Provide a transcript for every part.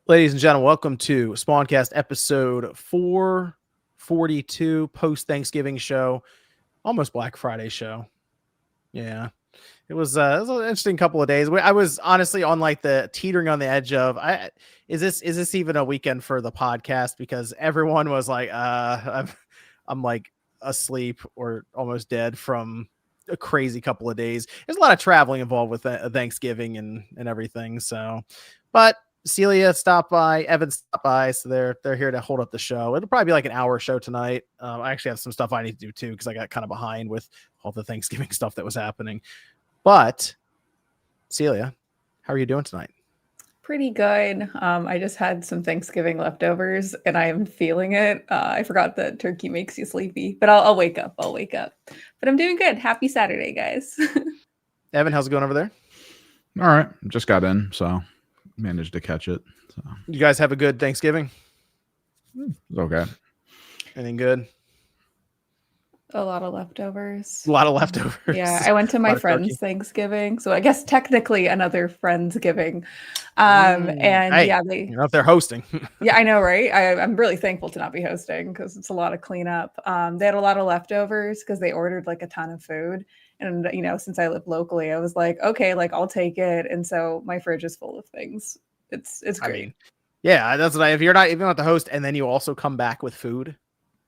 Ladies and gentlemen, welcome to Spawncast episode 442, post-Thanksgiving show, almost Black Friday show. Yeah, it was an interesting couple of days. I was honestly on like the teetering on the edge of, is this even a weekend for the podcast? Because everyone was like, I'm like asleep or almost dead from a crazy couple of days. There's a lot of traveling involved with Thanksgiving and everything. So, but Celia stopped by, Evan stopped by, so they're here to hold up the show. It'll probably be like an hour show tonight. I actually have some stuff I need to do too because I got kind of behind with all the Thanksgiving stuff that was happening. But Celia, how are you doing tonight? Pretty good. I just had some Thanksgiving leftovers and I am feeling it. I forgot that turkey makes you sleepy, but I'll wake up. But I'm doing good. Happy Saturday, guys. Evan, how's it going over there? All right. Just got in, so managed to catch it. So you guys have a good Thanksgiving? It's okay. Anything good? A lot of leftovers. A lot of leftovers. Yeah, I went to my friend's Thanksgiving, so I guess technically another Friendsgiving. Yeah, you know if they're hosting. Yeah, I know, right? I'm really thankful to not be hosting because it's a lot of cleanup. They had a lot of leftovers because they ordered like a ton of food. And, you know, since I live locally, I was like, okay, like I'll take it. And so my fridge is full of things. It's great. I mean, yeah, that's what if you're not even at the host and then you also come back with food.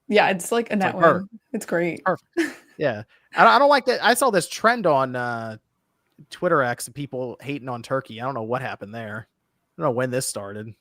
Yeah, it's like a net win. It's great. Perfect. Yeah. I don't like that. I saw this trend on Twitter X of people hating on turkey. I don't know what happened there. I don't know when this started.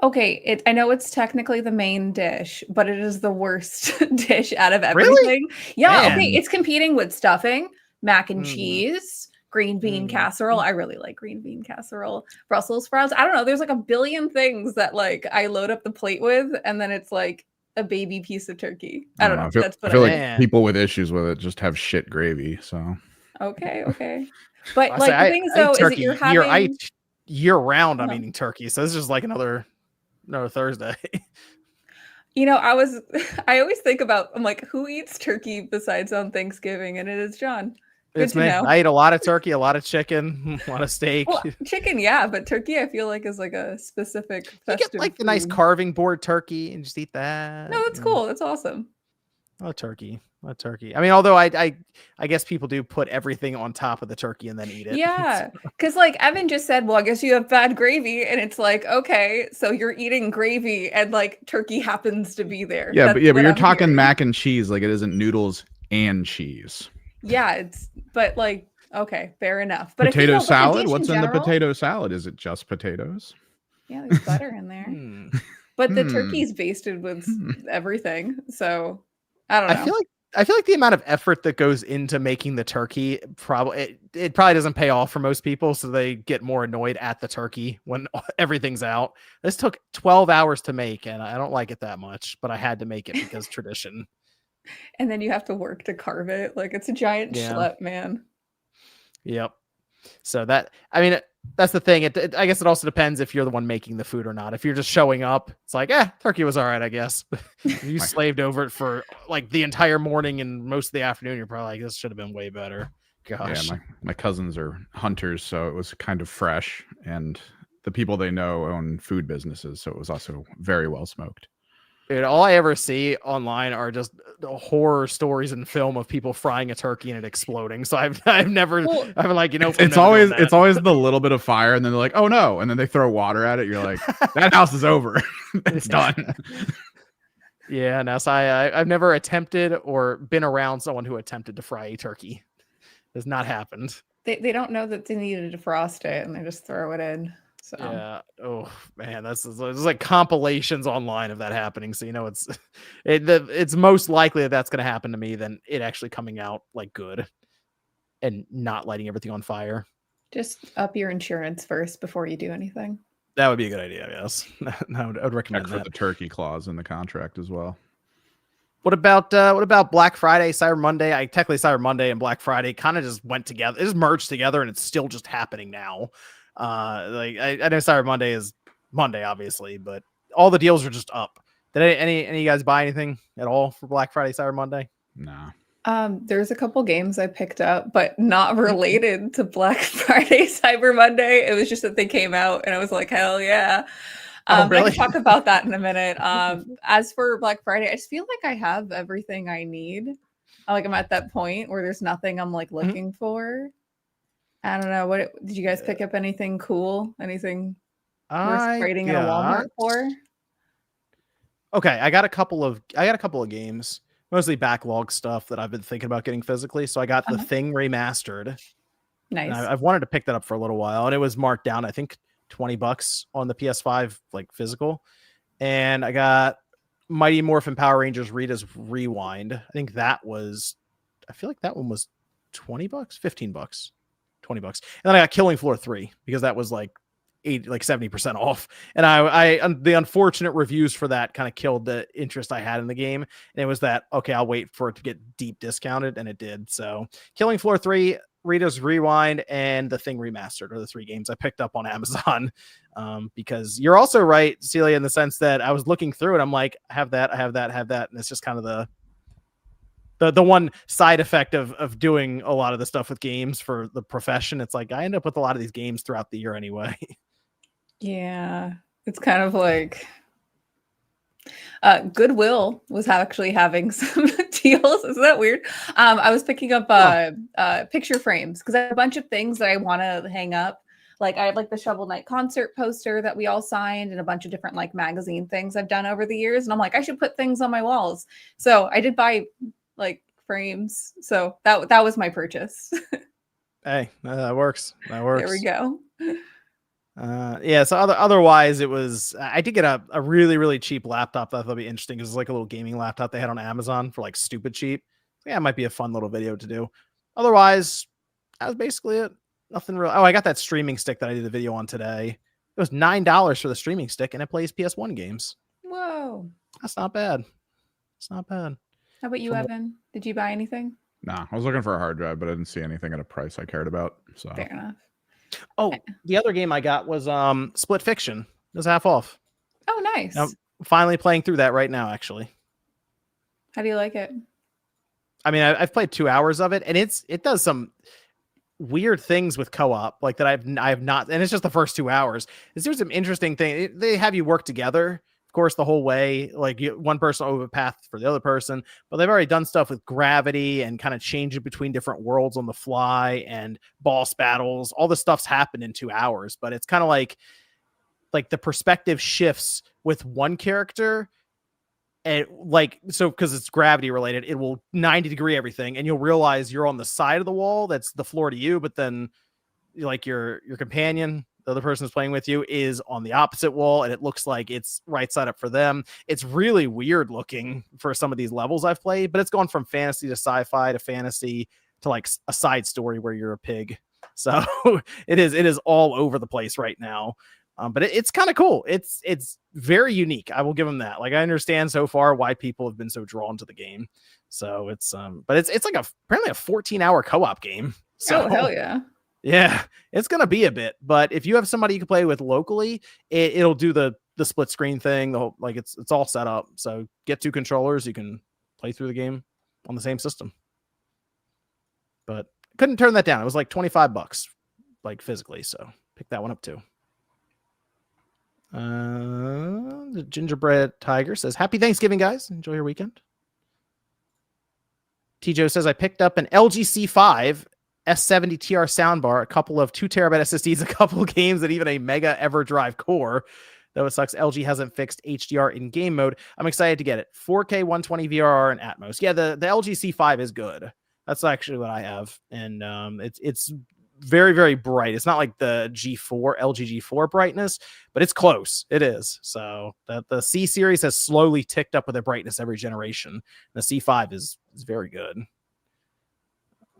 Okay, I know it's technically the main dish, but it is the worst dish out of everything. Really? Yeah, Man. Okay, it's competing with stuffing, mac and cheese, green bean casserole. I really like green bean casserole. Brussels sprouts. I don't know. There's like a billion things that like I load up the plate with, and then it's like a baby piece of turkey. I don't know. I feel like people with issues with it just have shit gravy. So okay. But like the thing is though, is that you're having year round. I'm eating turkey, so this is just like another Thursday. You know, I always think about, I'm like, who eats turkey besides on Thanksgiving? And it is John. It's me. I eat a lot of turkey, a lot of chicken, a lot of steak. Well, chicken, yeah, but turkey I feel like is like a specific festive you get like the food. nice carving board turkey and just eat that. No, that's cool. That's awesome. Oh, turkey. I mean, although I guess people do put everything on top of the turkey and then eat it. Yeah, because like Evan just said, well, I guess you have bad gravy, and it's like, okay, so you're eating gravy, and like turkey happens to be there. Yeah, but you're talking mac and cheese, like it isn't noodles and cheese. Yeah, but like, okay, fair enough. But potato salad. What's in the potato salad? Is it just potatoes? Yeah, there's butter in there, but the turkey's basted with everything, so I don't know. I feel like the amount of effort that goes into making the turkey it probably doesn't pay off for most people, so they get more annoyed at the turkey when everything's out. This took 12 hours to make, and I don't like it that much, but I had to make it because tradition. And then you have to work to carve it. Like it's a giant schlep, man. Yep. So that's the thing. I guess it also depends if you're the one making the food or not. If you're just showing up, it's like, turkey was all right, I guess. If you slaved over it for like the entire morning and most of the afternoon, you're probably like, this should have been way better. Gosh. Yeah, my cousins are hunters, so it was kind of fresh, and the people they know own food businesses, so it was also very well smoked. Dude, all I ever see online are just horror stories and film of people frying a turkey and it exploding. So I've never, I'm like, it's always the little bit of fire, and then they're like, oh no, and then they throw water at it. You're like, that house is over. It's done. Yeah, no, so I've never attempted or been around someone who attempted to fry a turkey. It has not happened. They don't know that they need to defrost it, and they just throw it in. So. Yeah. Oh man, there's like compilations online of that happening. So it's most likely that's going to happen to me than it actually coming out like good and not lighting everything on fire. Just up your insurance first before you do anything. That would be a good idea. Yes, I would recommend that. For the turkey clause in the contract as well. What about Black Friday, Cyber Monday? Technically Cyber Monday and Black Friday kind of just went together. It just merged together, and it's still just happening now. I know Cyber Monday is Monday, obviously, but all the deals are just up. Did any of you guys buy anything at all for Black Friday, Cyber Monday? No. There's a couple games I picked up, but not related to Black Friday, Cyber Monday. It was just that they came out, and I was like, hell yeah. Oh, I really? can talk about that in a minute. As for Black Friday, I just feel like I have everything I need. Like I'm at that point where there's nothing I'm like looking for. I don't know. What did you guys pick up? Anything cool? Anything worth I trading in a got Walmart for? okay. I got a couple of games, mostly backlog stuff that I've been thinking about getting physically. So I got The Uh-huh. Thing remastered, and Nice. I've wanted to pick that up for a little while, and it was marked down, I think $20 on the PS5, like physical. And I got Mighty Morphin Power Rangers Rita's Rewind. I feel like that one was $20, $15, $20. And then I got Killing Floor 3 because that was like 70% off. And the unfortunate reviews for that kind of killed the interest I had in the game. And it was that, okay, I'll wait for it to get deep discounted, and it did. So Killing Floor 3, Rita's Rewind, and The Thing Remastered are the 3 games I picked up on Amazon. Because you're also right, Celia, in the sense that I was looking through it. I'm like, I have that. And it's just kind of the one side effect of doing a lot of the stuff with games for the profession. It's like I end up with a lot of these games throughout the year anyway. Yeah, it's kind of like Goodwill was actually having some deals. Isn't that weird? I was picking up picture frames because I have a bunch of things that I want to hang up. Like I have like the Shovel Knight concert poster that we all signed and a bunch of different like magazine things I've done over the years. And I'm like, I should put things on my walls. So I did buy like frames. So that was my purchase. Hey, that works. That works. There we go. Yeah, so otherwise it was, I did get a really, really cheap laptop that I thought would be interesting because it's like a little gaming laptop they had on Amazon for like stupid cheap. Yeah, it might be a fun little video to do. Otherwise, that was basically it. Nothing real. Oh, I got that streaming stick that I did a video on today. It was $9 for the streaming stick, and it plays PS1 games. Whoa. That's not bad. It's not bad. How about you, Evan? Did you buy anything? Nah, I was looking for a hard drive, but I didn't see anything at a price I cared about. So Fair enough. Oh, the other game I got was Split Fiction. It was half off. Oh, nice. I'm finally playing through that right now, actually. How do you like it? I mean, I've played 2 hours of it, and it does some weird things with co-op like that I have not, and it's just the first 2 hours. There's some interesting thing. They have you work together, of course, the whole way. Like one person over a path for the other person, but they've already done stuff with gravity and kind of changing between different worlds on the fly and boss battles. All this stuff's happened in 2 hours, but it's kind of like the perspective shifts with one character. And like, so because it's gravity related, it will 90-degree everything, and you'll realize you're on the side of the wall that's the floor to you, but then like your companion, the other person who's playing with you, is on the opposite wall, and it looks like it's right side up for them. It's really weird looking for some of these levels I've played, but it's gone from fantasy to sci-fi to fantasy to like a side story where you're a pig. So it is all over the place right now. But it's kind of cool. It's very unique. I will give them that. Like, I understand so far why people have been so drawn to the game. So it's but it's like apparently a 14-hour co-op game. So oh, hell yeah. Yeah, it's gonna be a bit. But if you have somebody you can play with locally, it'll do the split screen thing. The whole, like it's all set up. So get 2 controllers, you can play through the game on the same system. But couldn't turn that down. It was like $25, like physically. So pick that one up too. The Gingerbread Tiger says, "Happy Thanksgiving, guys. Enjoy your weekend." T-Joe says, "I picked up an LG C5 S70 TR soundbar, a couple of 2 terabyte SSDs, a couple of games, and even a Mega EverDrive core. Though it sucks LG hasn't fixed HDR in game mode. I'm excited to get it. 4K 120 VRR and Atmos." Yeah, the LG C5 is good. That's actually what I have, and it's very, very bright. It's not like the LG G4 brightness, but it's close. It is. So the C series has slowly ticked up with their brightness every generation. The C5 is very good.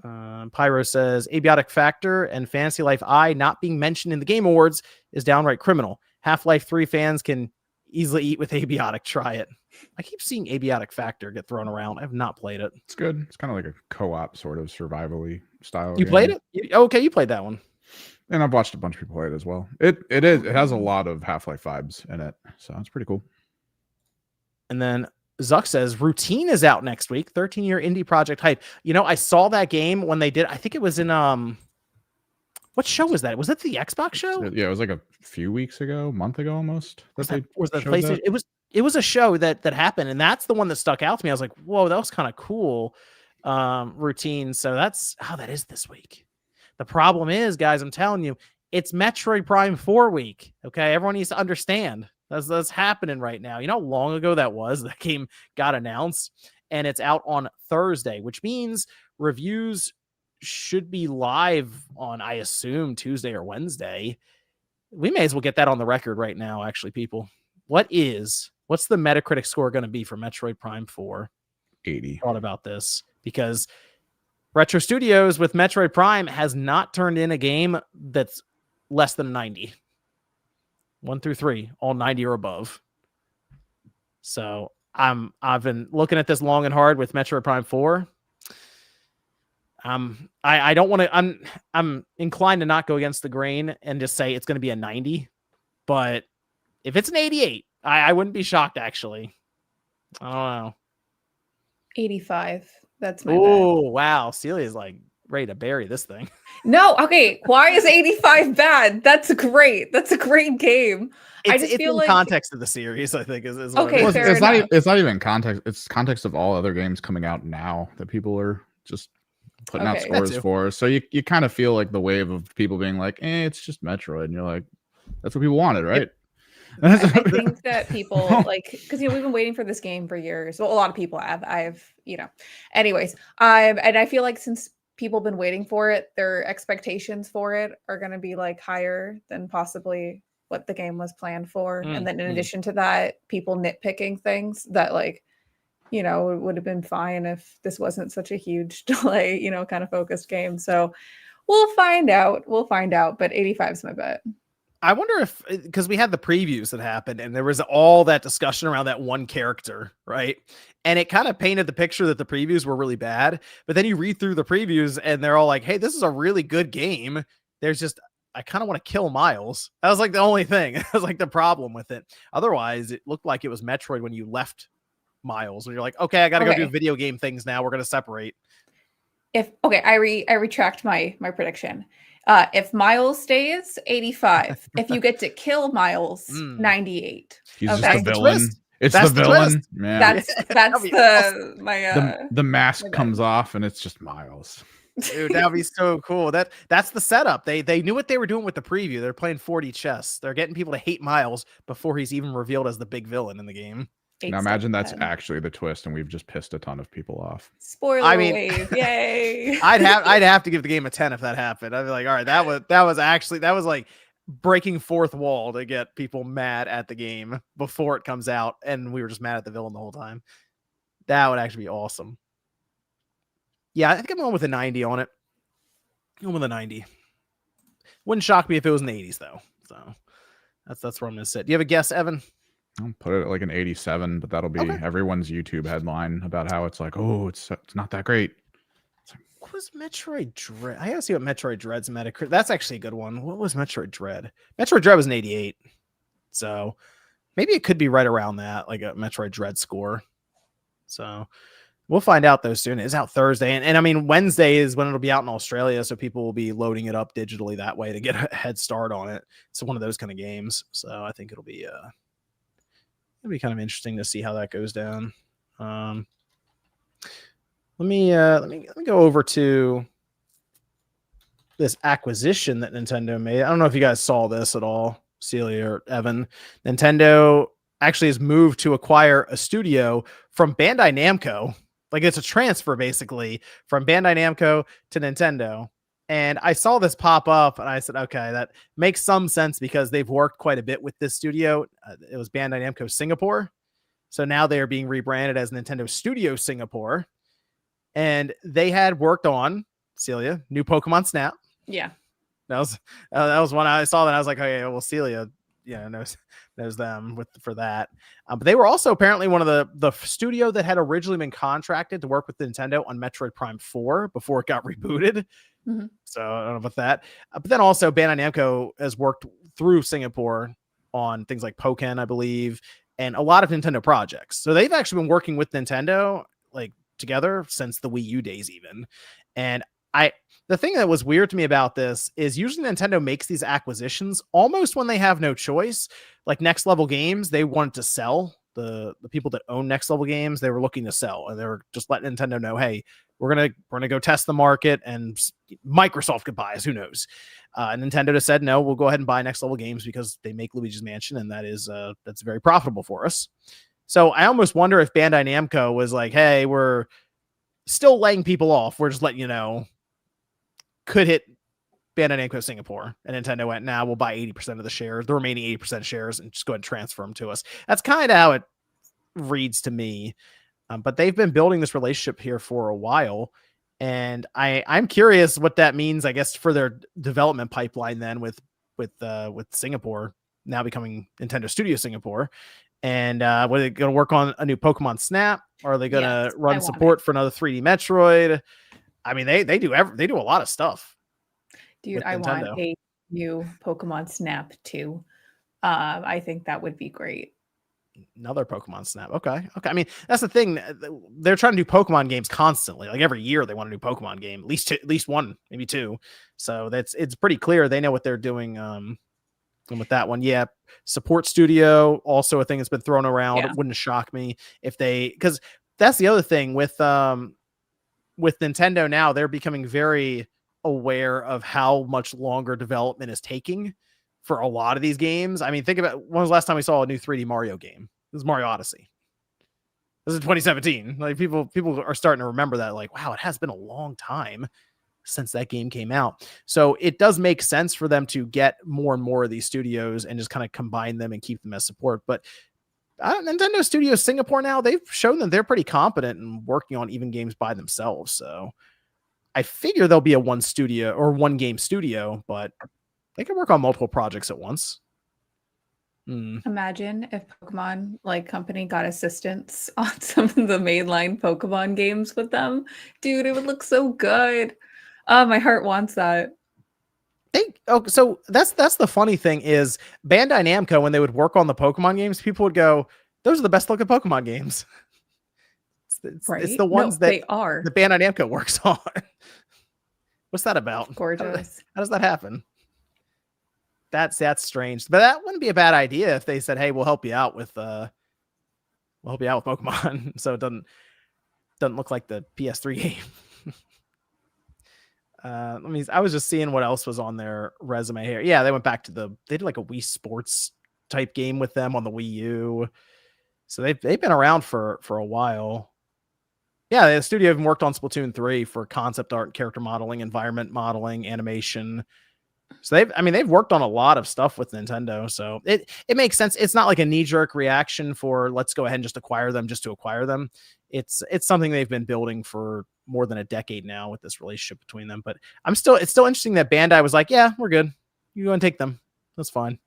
Pyro says, "Abiotic Factor and Fantasy Life I not being mentioned in the Game Awards is downright criminal. Half-Life 3 fans can easily eat with Abiotic. Try it." I keep seeing Abiotic Factor get thrown around. I have not played it. it's good. It's kind of like a co-op sort of survival-y style. You game. played it? Okay, you played that one. And I've watched a bunch of people play it as well. It has a lot of Half-Life vibes in it, so it's pretty cool. And then Zuck says, "Routine is out next week. 13-year indie project hype." You know, I saw that game when they did. I think it was in What show was that? Was it the Xbox show? Yeah, it was like a few weeks ago, month ago almost. Was they that showed PlayStation? that. It was a show that happened, and that's the one that stuck out to me. I was like, whoa, that was kind of cool routine. So that is this week. The problem is, guys, I'm telling you, it's Metroid Prime 4 week. Okay, everyone needs to understand that's happening right now. You know how long ago that was? That game got announced, and it's out on Thursday, which means reviews should be live on, I assume, Tuesday or Wednesday. We may as well get that on the record right now, actually, people. What's the Metacritic score going to be for Metroid Prime 4? 80. Thought about this because Retro Studios with Metroid Prime has not turned in a game that's less than 90. 1 through 3, all 90 or above. So I've been looking at this long and hard with Metroid Prime 4. I don't want to. I'm inclined to not go against the grain and just say it's going to be a 90. But if it's an 88, I wouldn't be shocked. Actually, I don't know. 85. That's my Oh wow, Celia's like ready to bury this thing. No, okay. Why is 85 bad? That's great. That's a great game. I just feel in like context of the series, I think is okay. Well, Fair it's enough. it's not even context. It's context of all other games coming out now that people are just putting out Okay. scores for. So you kind of feel like the wave of people being like, it's just Metroid, and you're like, that's what people wanted, right? I think that people like because we've been waiting for this game for years. Well, a lot of people have. Anyways, and I feel like since people have been waiting for it, their expectations for it are going to be like higher than possibly what the game was planned for. And then in addition to that, people nitpicking things that like, it would have been fine if this wasn't such a huge delay, kind of focused game. So we'll find out. But 85 is my bet. I wonder if, because we had the previews that happened and there was all that discussion around that one character, right? And it kind of painted the picture that the previews were really bad. But then you read through the previews and they're all like, hey, this is a really good game. There's just, I kind of want to kill Miles. That was like the only thing. That was like the problem with it. Otherwise, it looked like it was Metroid when you left Miles. When you're like, okay, I got to go do video game things now. We're going to separate. I retract my prediction. If Miles stays, 85. If you get to kill Miles, 98. He's just the villain. It's the villain. Man. That's the mask comes off and it's just Miles. Dude, that'd be so cool. That's the setup. They knew what they were doing with the preview. They're playing 4D chess. They're getting people to hate Miles before he's even revealed as the big villain in the game. Now imagine that's actually the twist, and we've just pissed a ton of people off. Spoiler wave, yay! I'd have to give the game a 10 if that happened. I'd be like, all right, that was like breaking fourth wall to get people mad at the game before it comes out, and we were just mad at the villain the whole time. That would actually be awesome. Yeah, I think I'm going with a 90 on it. I'm going with a 90. Wouldn't shock me if it was in the 80s though. So that's where I'm going to sit. Do you have a guess, Evan? I'll put it at like an 87, but that'll be everyone's YouTube headline about how it's like, oh, it's not that great. What was Metroid Dread? I gotta see what Metroid Dread's Metacritic. That's actually a good one. What was Metroid Dread? Metroid Dread was an 88. So maybe it could be right around that, like a Metroid Dread score. So we'll find out though soon. It's out Thursday. And I mean, Wednesday is when it'll be out in Australia. So people will be loading it up digitally that way to get a head start on it. It's one of those kind of games. So I think it'll be kind of interesting to see how that goes down. Let me go over to this acquisition that Nintendo made. I don't know if you guys saw this at all, Celia or Evan. Nintendo actually has moved to acquire a studio from Bandai Namco. Like it's a transfer basically from Bandai Namco to Nintendo. And I saw this pop up and I said, okay, that makes some sense because they've worked quite a bit with this studio. It was Bandai Namco Singapore. So now they are being rebranded as Nintendo Studio Singapore. And they had worked on, Celia, new Pokemon Snap. Yeah. That was one I saw that I was like, oh yeah, well, Celia, knows them for that. But they were also apparently one of the studio that had originally been contracted to work with Nintendo on Metroid Prime 4 before it got rebooted. Mm-hmm. So I don't know about that. But then also Bandai Namco has worked through Singapore on things like Pokken, I believe, and a lot of Nintendo projects. So they've actually been working with Nintendo like together since the Wii U days even. And The thing that was weird to me about this is usually Nintendo makes these acquisitions almost when they have no choice. Like Next Level Games, they wanted to sell. The people that own Next Level Games, they were looking to sell, and they were just letting Nintendo know, hey, we're gonna go test the market, and Microsoft could buy us, who knows. Nintendo just said, no, we'll go ahead and buy Next Level Games because they make Luigi's Mansion, and that's very profitable for us. So I almost wonder if Bandai Namco was like, hey, we're still laying people off, we're just letting you know, could hit Bandai Namco Singapore, and Nintendo went, nah, we'll buy 80% of the shares, the remaining 80% shares, and just go ahead and transfer them to us. That's kind of how it reads to me. But they've been building this relationship here for a while, and I'm curious what that means, I guess, for their development pipeline then with Singapore now becoming Nintendo Studio Singapore. And were they going to work on a new Pokemon Snap? Or are they going to run support for another 3D Metroid? I mean, they do a lot of stuff. Dude, I want a new Pokemon Snap too. I think that would be great. Another Pokemon Snap. Okay. I mean, that's the thing. They're trying to do Pokemon games constantly. Like every year they want a new Pokemon game, at least one, maybe two. So it's pretty clear they know what they're doing. And with that one, yeah, support studio, also a thing that's been thrown around. Yeah. It wouldn't shock me if because that's the other thing with Nintendo now, they're becoming very aware of how much longer development is taking for a lot of these games. I mean, think about when was the last time we saw a new 3D Mario game? It was Mario Odyssey. This is 2017. Like people are starting to remember that, like, wow, it has been a long time since that game came out. So it does make sense for them to get more and more of these studios and just kind of combine them and keep them as support. But Nintendo Studios Singapore now, they've shown that they're pretty competent in working on even games by themselves. So I figure there'll be a one game studio, but they can work on multiple projects at once. Imagine if Pokemon company got assistance on some of the mainline Pokemon games with them. Dude, it would look so good. My heart wants that. So that's the funny thing is Bandai Namco, when they would work on the Pokemon games, people would go, those are the best looking Pokemon games. It's the ones that they are. The Bandai Namco works on. What's that about? Gorgeous. How does that happen? That's strange. But that wouldn't be a bad idea if they said, hey, we'll help you out with Pokemon. So it doesn't look like the PS3 game. I was just seeing what else was on their resume here. Yeah, they went back to they did like a Wii Sports type game with them on the Wii U. So they've been around for a while. Yeah, the studio even worked on Splatoon 3 for concept art, character modeling, environment modeling, animation. So they've worked on a lot of stuff with Nintendo. So it makes sense. It's not like a knee-jerk reaction for let's go ahead and just acquire them just to acquire them. It's something they've been building for more than a decade now with this relationship between them. But it's still interesting that Bandai was like, yeah, we're good. You go and take them. That's fine.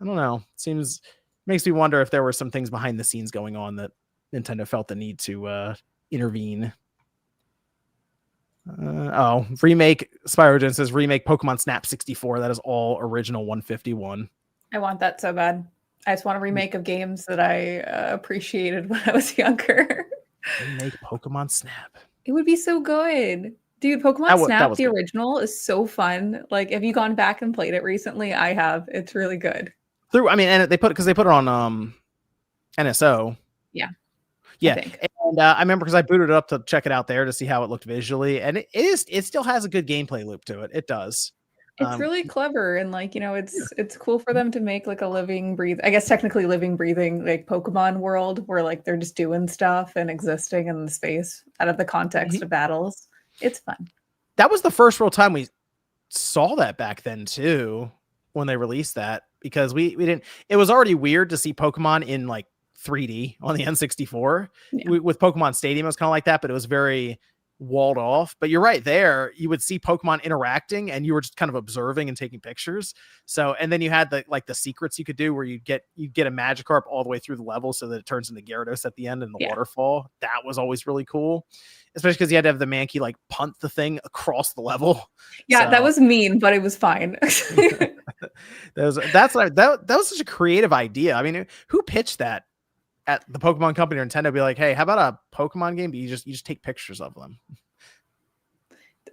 I don't know. Makes me wonder if there were some things behind the scenes going on that Nintendo felt the need to intervene. Remake Spyrogen says remake Pokemon Snap 64. That is all original 151. I want that so bad. I just want a remake of games that I appreciated when I was younger. Remake Pokemon Snap. It would be so good. Dude, Pokemon Snap, the original, is so fun. Like, have you gone back and played it recently? I have. It's really good. And they put it on NSO. Yeah. Yeah. And I remember because I booted it up to check it out there to see how it looked visually. And it still has a good gameplay loop to it. It does. It's really clever. And it's cool for them to make like a technically living, breathing, like Pokemon world where like they're just doing stuff and existing in the space out of the context of battles. It's fun. That was the first real time we saw that back then too, when they released that, because we didn't, it was already weird to see Pokemon in like 3D on the N64. Yeah. With Pokemon Stadium, it was kind of like that, but it was very walled off. But you're right, there you would see Pokemon interacting and you were just kind of observing and taking pictures. So, and then you had the secrets you could do where you'd get a Magikarp all the way through the level so that it turns into Gyarados at the end in the waterfall. That was always really cool, especially because you had to have the Mankey like punt the thing across the level. Yeah, that was mean, but it was fine. that was such a creative idea. I mean, who pitched that at the Pokemon company or Nintendo? Be like, hey, how about a Pokemon game? But you just take pictures of them.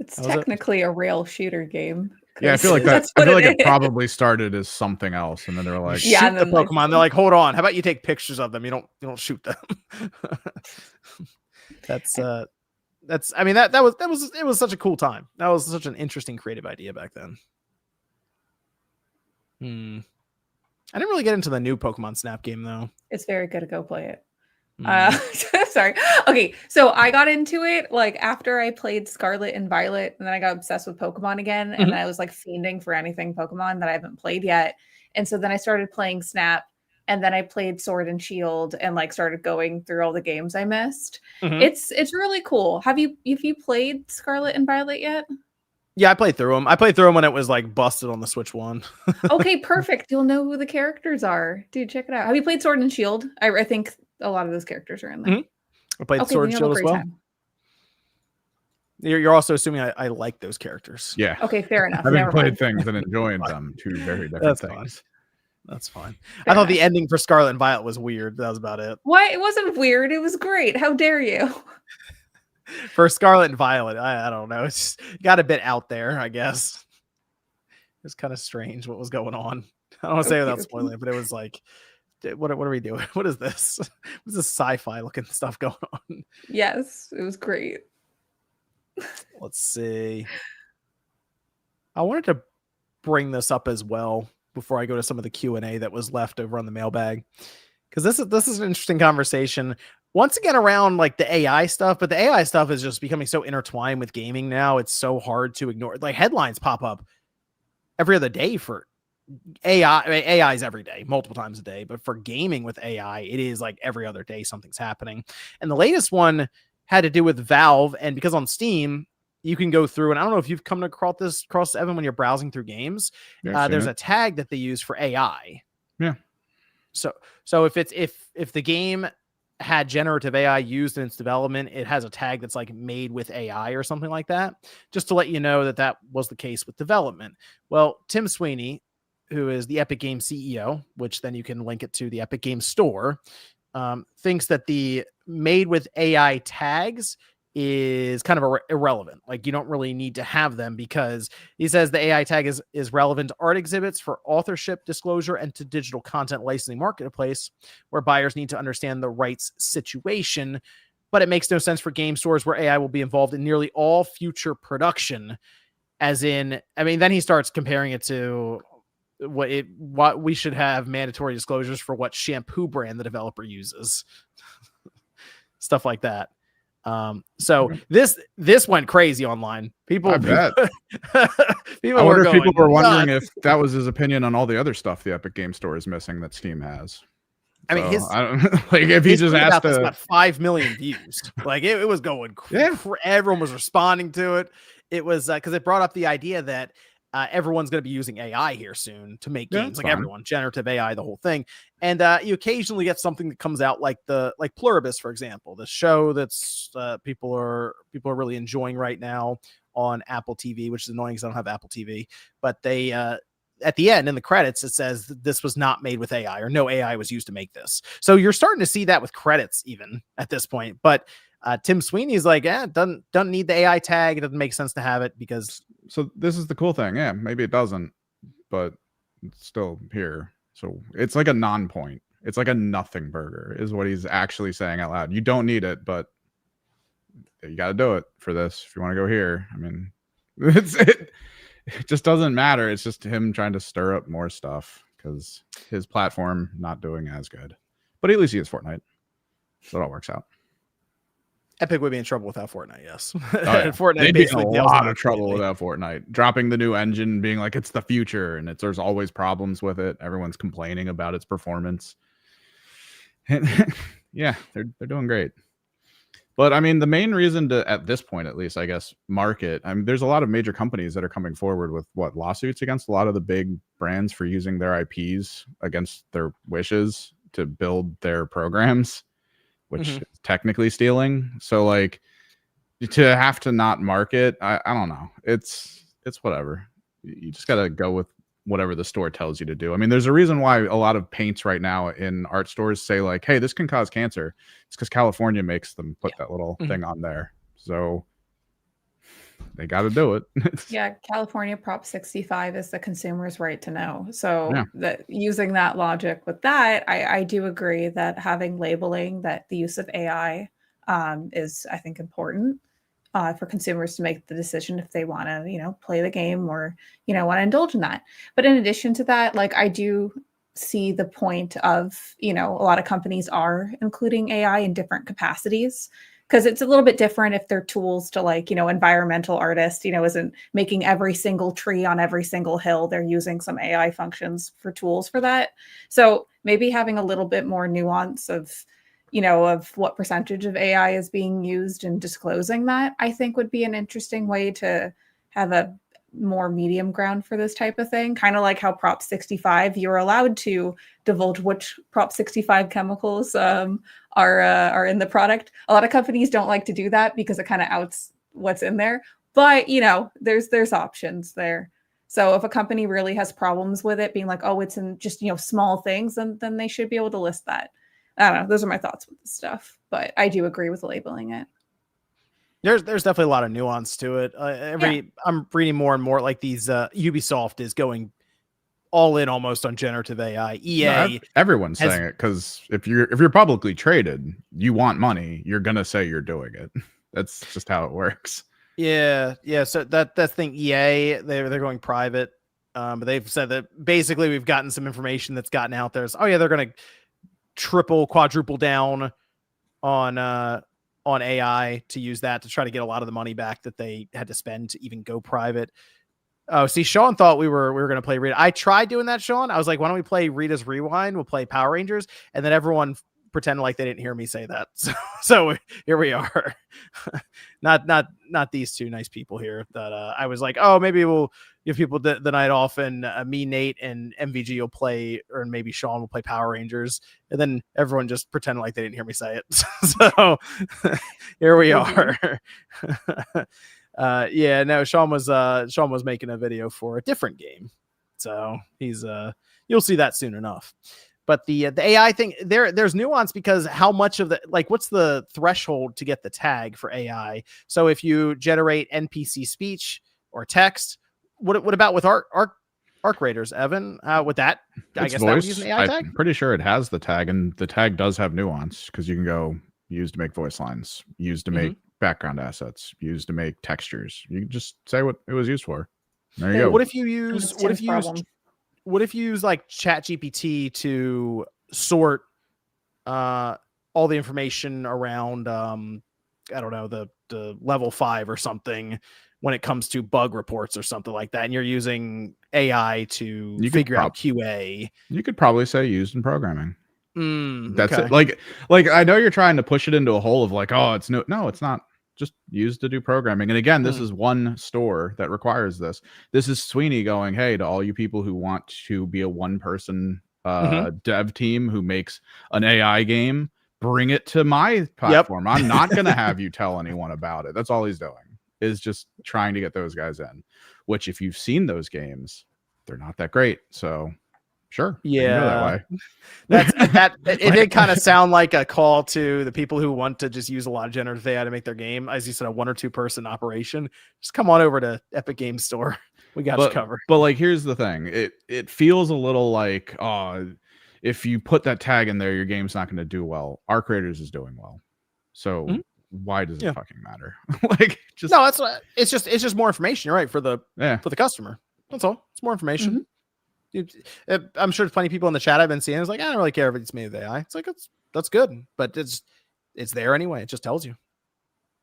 It's That was it? technically a rail shooter game. Yeah, I 'cause feel like that. that's I what feel like it it is. probably started as something else, and then they were You like, Yeah, shoot and the then they- Pokemon. They're like, hold on. How about you take pictures of them? You don't shoot them. That's I mean that was it was such a cool time. That was such an interesting creative idea back then. I didn't really get into the new Pokemon Snap game though. It's very good to go play it. Hmm. Sorry. Okay, so I got into it like after I played Scarlet and Violet, and then I got obsessed with Pokemon again, and Mhm. I was like fiending for anything Pokemon that I haven't played yet. And so then I started playing Snap, and then I played Sword and Shield, and like started going through all the games I missed. Mhm. It's really cool. Have you played Scarlet and Violet yet? Yeah, I played through them. I played through them when it was like busted on the Switch 1. Okay, perfect. You'll know who the characters are. Dude, check it out. Have you played Sword and Shield? I think a lot of those characters are in there. Mhm. I played Okay, Sword then and you'll have Shield a as great well. time. You're also assuming I like those characters. "Yeah, Okay, fair enough. having Never played mind. things and enjoying them, two very different That's fine. things." That's fine. Fair I thought the enough. ending for Scarlet and Violet was weird. That was about it. Why? It wasn't weird. It was great. How dare you? For Scarlet and Violet, I don't know. It's got a bit out there, I guess. It was kind of strange what was going on. I don't want to say without Okey-dokey. spoiling it, but it was like, what are we doing? What is this? What's this sci-fi looking stuff going on? Yes, it was great. Let's see. I wanted to bring this up as well before I go to some of the Q&A that was left over on the mailbag, because this is an interesting conversation once again around like the AI stuff, but the AI stuff is just becoming so intertwined with gaming now. It's so hard to ignore. Like headlines pop up every other day for AI. I mean, AI is every day, multiple times a day, but for gaming with AI, it is like every other day something's happening. And the latest one had to do with Valve, and because on Steam you can go through, and I don't know if you've come across this, Evan, when you're browsing through games, Yeah, I've there's seen a it. tag that they use for AI. Yeah. So if the game had generative AI used in its development, it has a tag that's like made with AI or something like that, just to let you know that that was the case with development. Well, Tim Sweeney, who is the Epic Games CEO, which then you can link it to the Epic Games Store, thinks that the made with AI tags is kind of irrelevant. Like you don't really need to have them, because he says the AI tag is relevant to art exhibits, for authorship disclosure, and to digital content licensing marketplace, where buyers need to understand the rights situation. But it makes no sense for game stores where AI will be involved in nearly all future production. As in, I mean, then he starts comparing it to what we should have mandatory disclosures for what shampoo brand the developer uses, stuff like that. So this went crazy online. I bet. People I wonder were if people going were wondering nuts. if that was his opinion on all the other stuff the Epic Game Store is missing that Steam has. I mean, So, I don't like if he his just tweet asked about this to. got 5 million views. Like it was going. Yeah. Everyone was responding to it. It was because it brought up the idea that everyone's going to be using AI here soon to make Yeah, games. that's Like fine. everyone, generative AI, the whole thing. And you occasionally get something that comes out like Pluribus, for example, the show that's people are really enjoying right now on Apple TV, which is annoying because I don't have Apple TV. But they at the end in the credits, it says that this was not made with AI, or no AI was used to make this. So you're starting to see that with credits even at this point. But Tim Sweeney's like, doesn't need the AI tag. It doesn't make sense to have it because. So this is the cool thing. Yeah, maybe it doesn't, but it's still here. So it's like a non-point. It's like a nothing burger is what he's actually saying out loud. You don't need it, but you got to do it for this if you want to go here. I mean, it just doesn't matter. It's just him trying to stir up more stuff because his platform not doing as good. But at least he has Fortnite, so it all works out. Epic would be in trouble without Fortnite, yes. Oh, yeah. Fortnite They'd be in basically a nails lot them of trouble completely. without Fortnite. Dropping the new engine, being like it's the future, and there's always problems with it. Everyone's complaining about its performance. And yeah, they're doing great. But I mean, the main reason to, at this point at least, I guess, market. I mean, there's a lot of major companies that are coming forward with lawsuits against a lot of the big brands for using their IPs against their wishes to build their programs, which is technically stealing. So like, to have to not market, I don't know. It's whatever. You just got to go with whatever the store tells you to do. I mean, there's a reason why a lot of paints right now in art stores say like, hey, this can cause cancer. It's because California makes them put that little thing on there. So they got to do it. Yeah, California Prop 65 is the consumer's right to know. So Yeah. that using that logic with that, I do agree that having labeling that the use of AI is, I think, important for consumers to make the decision if they want to, play the game or, want to indulge in that. But in addition to that, like I do see the point of, a lot of companies are including AI in different capacities because it's a little bit different if they're tools to like, environmental artist, isn't making every single tree on every single hill. They're using some AI functions for tools for that. So maybe having a little bit more nuance of, of what percentage of AI is being used and disclosing that, I think would be an interesting way to have a more medium ground for this type of thing. Kind of like how Prop 65, you're allowed to divulge which Prop 65 chemicals are in the product. A lot of companies don't like to do that because it kind of outs what's in there. But there's options there. So if a company really has problems with it being like, oh, it's in just small things, then they should be able to list that. I don't know. Those are my thoughts with this stuff, but I do agree with labeling it. There's definitely a lot of nuance to it. I'm reading more and more like these. Ubisoft is going all in almost on generative AI. EA, everyone's saying it because if you're publicly traded, you want money. You're gonna say you're doing it. That's just how it works. Yeah. So that thing EA, they're going private, but they've said that basically we've gotten some information that's gotten out there. So, they're gonna triple, quadruple down on AI to use that to try to get a lot of the money back that they had to spend to even go private. Oh, see, Sean thought we were going to play Rita. I tried doing that, Sean. I was like, why don't we play Rita's Rewind? We'll play Power Rangers. And then everyone pretended like they didn't hear me say that. So here we are. not these two nice people here that I was like, oh, maybe we'll give people the night off and me, Nate, and MVG will play, or maybe Sean will play Power Rangers. And then everyone just pretended like they didn't hear me say it. So here we are. Sean was making a video for a different game. So he's you'll see that soon enough. But the AI thing, there's nuance because how much of what's the threshold to get the tag for AI? So if you generate NPC speech or text, what about with Arc Raiders, Evan? With that, I guess that would use an AI tag? I'm pretty sure it has the tag, and the tag does have nuance because you can go use to make voice lines, use to make background assets, used to make textures. You can just say what it was used for. There you go. What if you use like ChatGPT to sort all the information around I don't know, the level 5 or something when it comes to bug reports or something like that, and you're using AI to figure out QA? You could probably say used in programming. That's okay. it. Like I know you're trying to push it into a hole of like, oh, it's no, it's not. Just used to do programming. And again, this is one store that requires this. This is Sweeney going, hey, to all you people who want to be a one-person dev team who makes an AI game, bring it to my platform. I'm not going to have you tell anyone about it. That's all he's doing, is just trying to get those guys in, which if you've seen those games, they're not that great. So sure. Yeah. Go that way. It did kind of sound like a call to the people who want to just use a lot of generative AI to make their game. As you said, a 1 or 2 person operation. Just come on over to Epic Games Store. We got you covered. But like, here's the thing. It feels a little like, if you put that tag in there, your game's not going to do well. Arc Raiders is doing well. So why does it fucking matter? It's just more information. You're right, for the customer. That's all. It's more information. I'm sure there's plenty of people in the chat I've been seeing. It's like, I don't really care if it's made with AI. It's like, that's good, but it's there anyway. It just tells you.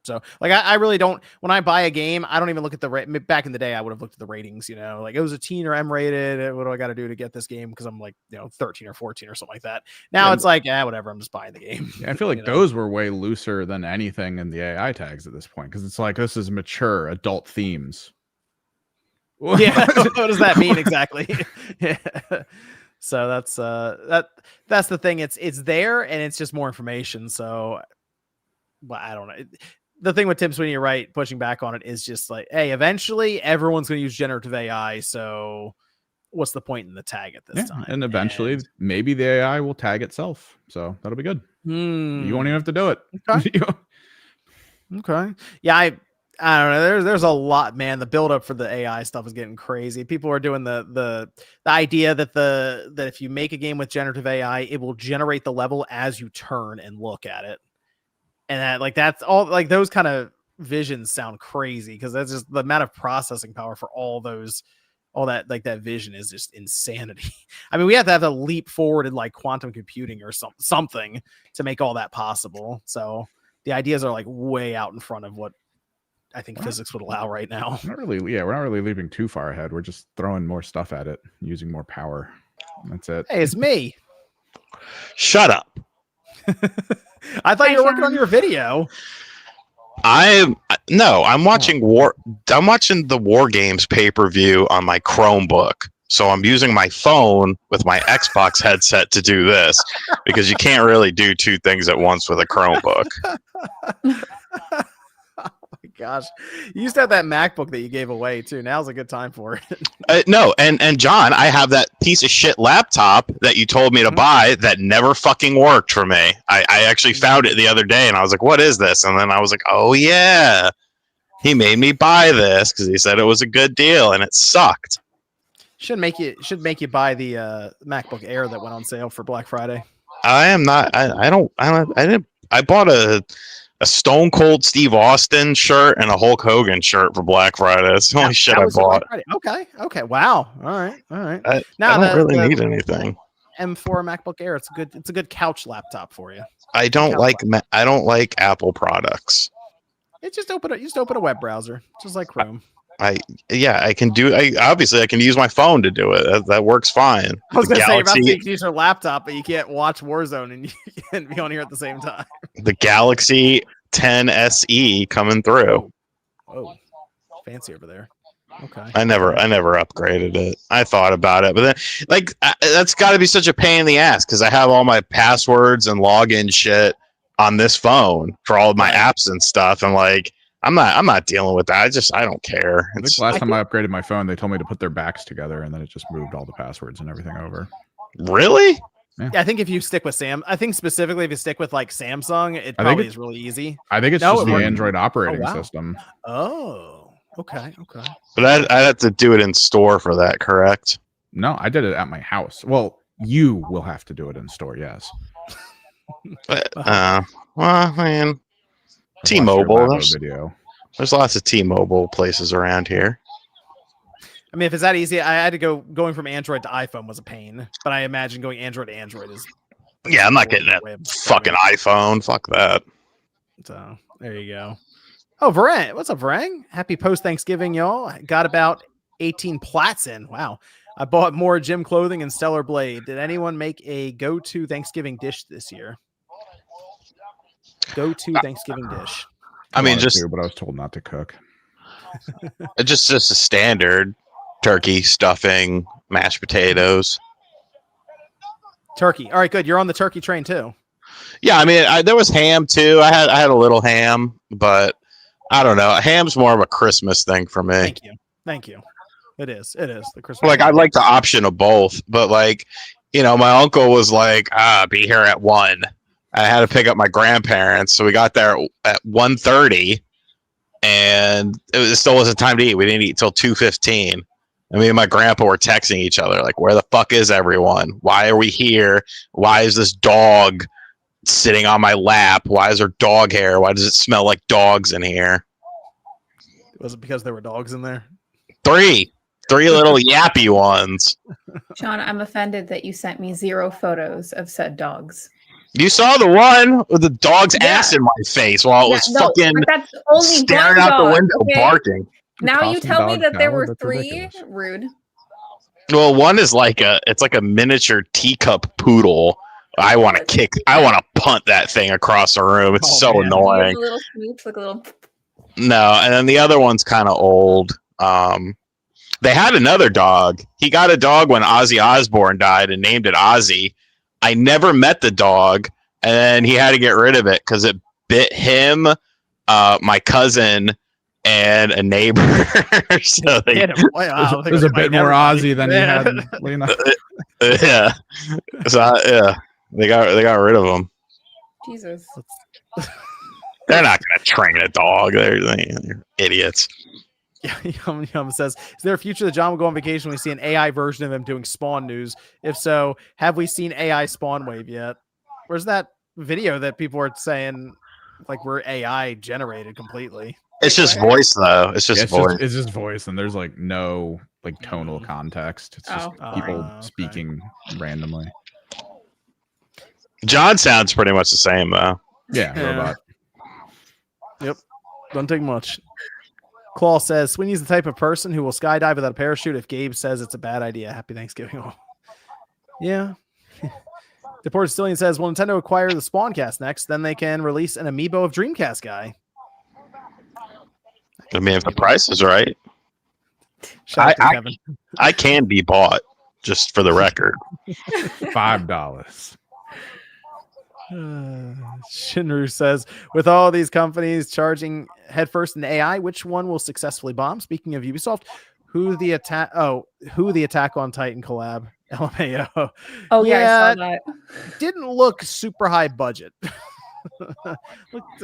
So like, I really don't, when I buy a game, I don't even look at the back in the day, I would have looked at the ratings, like it was a teen or M rated. What do I got to do to get this game? Cause I'm like, 13 or 14 or something like that. Now it's like, whatever. I'm just buying the game. I feel like those were way looser than anything in the AI tags at this point. Cause it's like, this is mature adult themes. Yeah. What does that mean exactly? Yeah. So that's the thing. It's there and it's just more information. So, well, I don't know. The thing with Tim Sweeney, you're right, pushing back on it is just like, hey, eventually everyone's going to use generative AI. So what's the point in the tag at this time? And eventually maybe the AI will tag itself. So that'll be good. You won't even have to do it. Okay. Okay. Yeah. I don't know. There's a lot, man. The buildup for the AI stuff is getting crazy. People are doing the idea that that if you make a game with generative AI, it will generate the level as you turn and look at it, and that's all. Like those kind of visions sound crazy because that's just the amount of processing power for all that like that vision is just insanity. I mean, we have to have a leap forward in like quantum computing or something to make all that possible. So the ideas are like way out in front of what I think physics would allow right now. We're not really leaping too far ahead. We're just throwing more stuff at it, using more power. That's it. Hey, it's me. Shut up. I thought you were working on your video. I'm watching I'm watching the War Games pay-per-view on my Chromebook. So I'm using my phone with my Xbox headset to do this because you can't really do two things at once with a Chromebook. Gosh, you used to have that MacBook that you gave away too. Now's a good time for it. No, and John, I have that piece of shit laptop that you told me to buy that never fucking worked for me. I actually found it the other day and I was like, what is this? And then I was like, oh yeah, he made me buy this because he said it was a good deal and it sucked. Should make you buy the MacBook Air that went on sale for Black Friday. I bought a Stone Cold Steve Austin shirt and a Hulk Hogan shirt for Black Friday. That's the only shit I bought. Okay. Wow. All right. I don't really need anything. M4 MacBook Air. It's a good couch laptop for you. I don't like Apple products. It's just open a web browser, just like Chrome. I can use my phone to do it. That works fine. I was going to say, you're about to use your laptop, but you can't watch Warzone and you can't be on here at the same time. The Galaxy 10 SE coming through. Oh, fancy over there. Okay. I never upgraded it. I thought about it, but then that's got to be such a pain in the ass because I have all my passwords and login shit on this phone for all of my apps and stuff. And like, I'm not dealing with that. I don't care. I think last time I upgraded my phone, they told me to put their backs together, and then it just moved all the passwords and everything over. Really? Yeah, I think if you stick with I think specifically if you stick with like Samsung, it probably is really easy. I think it's just the Android operating system. Oh, okay. But I'd have to do it in store for that, correct? No, I did it at my house. Well, you will have to do it in store, yes. But, well, I mean, T-Mobile. There's lots of T-Mobile places around here. I mean, if it's that easy, I had to going from Android to iPhone was a pain, but I imagine going Android to Android is. Yeah, I'm not getting that fucking iPhone. Fuck that. So there you go. Oh, Varang, what's up, Varang? Happy post Thanksgiving, y'all. Got about 18 plats in. Wow. I bought more gym clothing and Stellar Blade. Did anyone make a go-to Thanksgiving dish this year? Go-to Thanksgiving dish. I mean, but I was told not to cook. just a standard turkey, stuffing, mashed potatoes. Turkey. All right, good. You're on the turkey train too. Yeah, I mean, there was ham too. I had a little ham, but I don't know. Ham's more of a Christmas thing for me. Thank you. It is the Christmas. Like I like the option of both, but like, my uncle was like, be here at 1:00. I had to pick up my grandparents, so we got there at 1:30, and it still wasn't time to eat. We didn't eat till 2:15. And me and my grandpa were texting each other, like, where the fuck is everyone? Why are we here? Why is this dog sitting on my lap? Why is there dog hair? Why does it smell like dogs in here? Was it because there were dogs in there? Three little yappy ones. Sean, I'm offended that you sent me 0 photos of said dogs. You saw the one with the dog's ass in my face while it was fucking that's only staring out the window, barking. Now you tell me that there were 3. Rude. Well, one is it's like a miniature teacup poodle. I want to punt that thing across the room. It's annoying. A little snoops, like a little. No, and then the other one's kind of old. They had another dog. He got a dog when Ozzy Osbourne died and named it Ozzy. I never met the dog, and then he had to get rid of it because it bit him, my cousin, and a neighbor. So there's a bit more Ozzy than he had in Lena. Yeah. So they got rid of him. Jesus. They're not going to train a dog. They're idiots. Yum says, is there a future that John will go on vacation when we see an AI version of him doing Spawn news? If so, have we seen AI Spawn Wave yet? Where's that video that people are saying like we're AI generated completely? It's just voice though. It's just voice. It's just voice, and there's like no like tonal context. It's just people speaking randomly. John sounds pretty much the same though. Yeah, robot. Yep. Don't take much. Claw says Sweeney's the type of person who will skydive without a parachute if Gabe says it's a bad idea. Happy Thanksgiving all. Yeah. Deported Stillion says, will Nintendo acquire the Spawncast next? Then they can release an amiibo of Dreamcast guy. I mean, if the price is right. Shout out to Kevin. I can be bought, just for the record. $5. Shinru says, with all these companies charging headfirst in AI, which one will successfully bomb? Speaking of Ubisoft, who the Attack on Titan collab? LMAO. Oh yeah, I saw that. Didn't look super high budget. Looked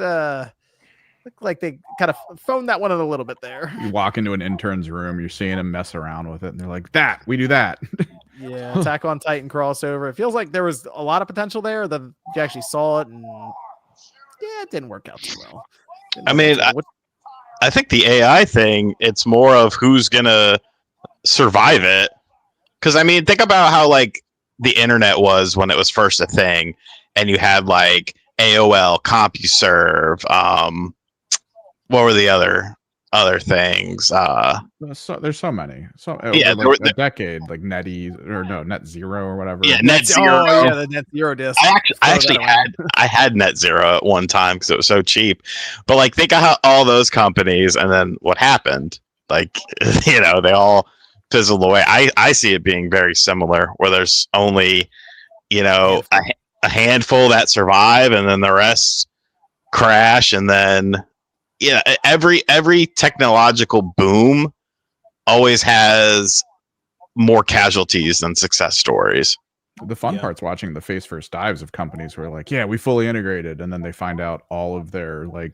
like they kind of phoned that one in a little bit there. You walk into an intern's room, you're seeing him mess around with it, and they're like, we do that. Yeah, Attack on Titan crossover. It feels like there was a lot of potential there. That you actually saw it, and yeah, it didn't work out too well. I mean, I think the AI thing, it's more of who's gonna survive it. Because I mean, think about how like the internet was when it was first a thing, and you had like AOL, CompuServe. What were the other things? There's so many. So yeah, like a decade, like Net Zero or whatever. Yeah, Net Zero. Oh, yeah, the Net Zero disc. I had Net Zero at one time because it was so cheap. But like, think of how all those companies, and then what happened. Like, they all fizzled away. I see it being very similar, where there's only, a handful that survive, and then the rest crash, and then every technological boom always has more casualties than success stories. The fun part's watching the face first dives of companies who are like, yeah, we fully integrated, and then they find out all of their like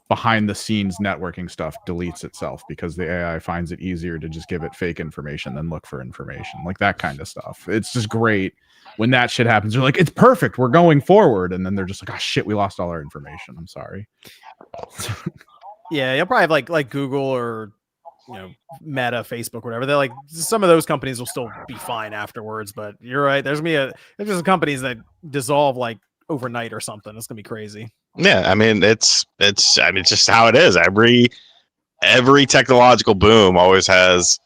behind the scenes networking stuff deletes itself because the AI finds it easier to just give it fake information than look for information, like that kind of stuff. It's just great when that shit happens. They're like, it's perfect, we're going forward, and then they're just like, oh shit, we lost all our information. I'm sorry. Yeah, you'll probably have like Google or Meta, Facebook, whatever. They're like, some of those companies will still be fine afterwards, but you're right. There's some companies that dissolve like overnight or something. It's gonna be crazy. Yeah, I mean, it's just how it is. Every technological boom always has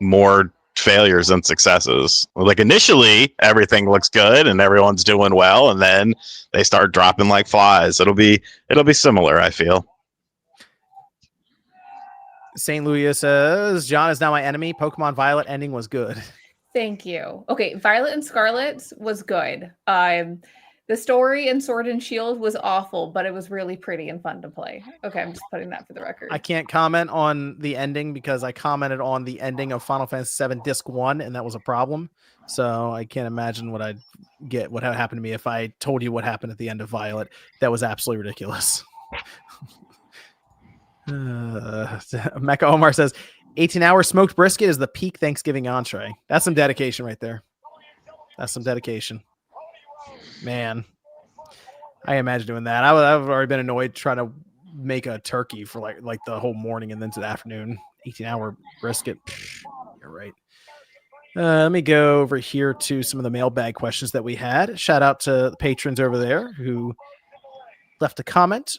more failures than successes. Like initially everything looks good and everyone's doing well, and then they start dropping like flies. It'll be similar, I feel. St. Louis says, John is now my enemy. Pokemon Violet ending was good. Thank you. Okay, Violet and Scarlet was good. The story in Sword and Shield was awful, but it was really pretty and fun to play. Okay, I'm just putting that for the record. I can't comment on the ending because I commented on the ending of Final Fantasy VII Disc 1, and that was a problem. So I can't imagine what would happen to me if I told you what happened at the end of Violet. That was absolutely ridiculous. Mecca Omar says 18-hour smoked brisket is the peak Thanksgiving entree. That's some dedication right there. That's some dedication, man. I imagine doing that. I've already been annoyed trying to make a turkey for like the whole morning and then to the afternoon. 18-hour brisket. You're right. Let me go over here to some of the mailbag questions that we had. Shout out to the patrons over there who left a comment,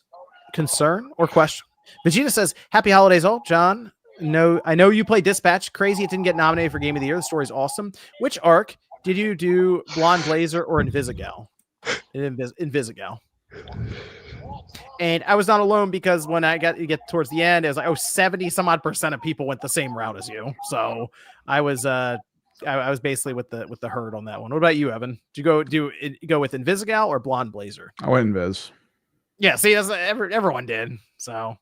concern, or question. Vegeta says, happy holidays all. John, I know you play Dispatch. Crazy it didn't get nominated for Game of the Year. The story's awesome. Which arc did you do, Blonde Blazer or Invisigal? Invisigal. And I was not alone because when you get towards the end, it was like, 70 some odd % of people went the same route as you. So I was basically with the herd on that one. What about you, Evan? Did you go with Invisigal or Blonde Blazer? I went Invis. Yeah, see, everyone did. So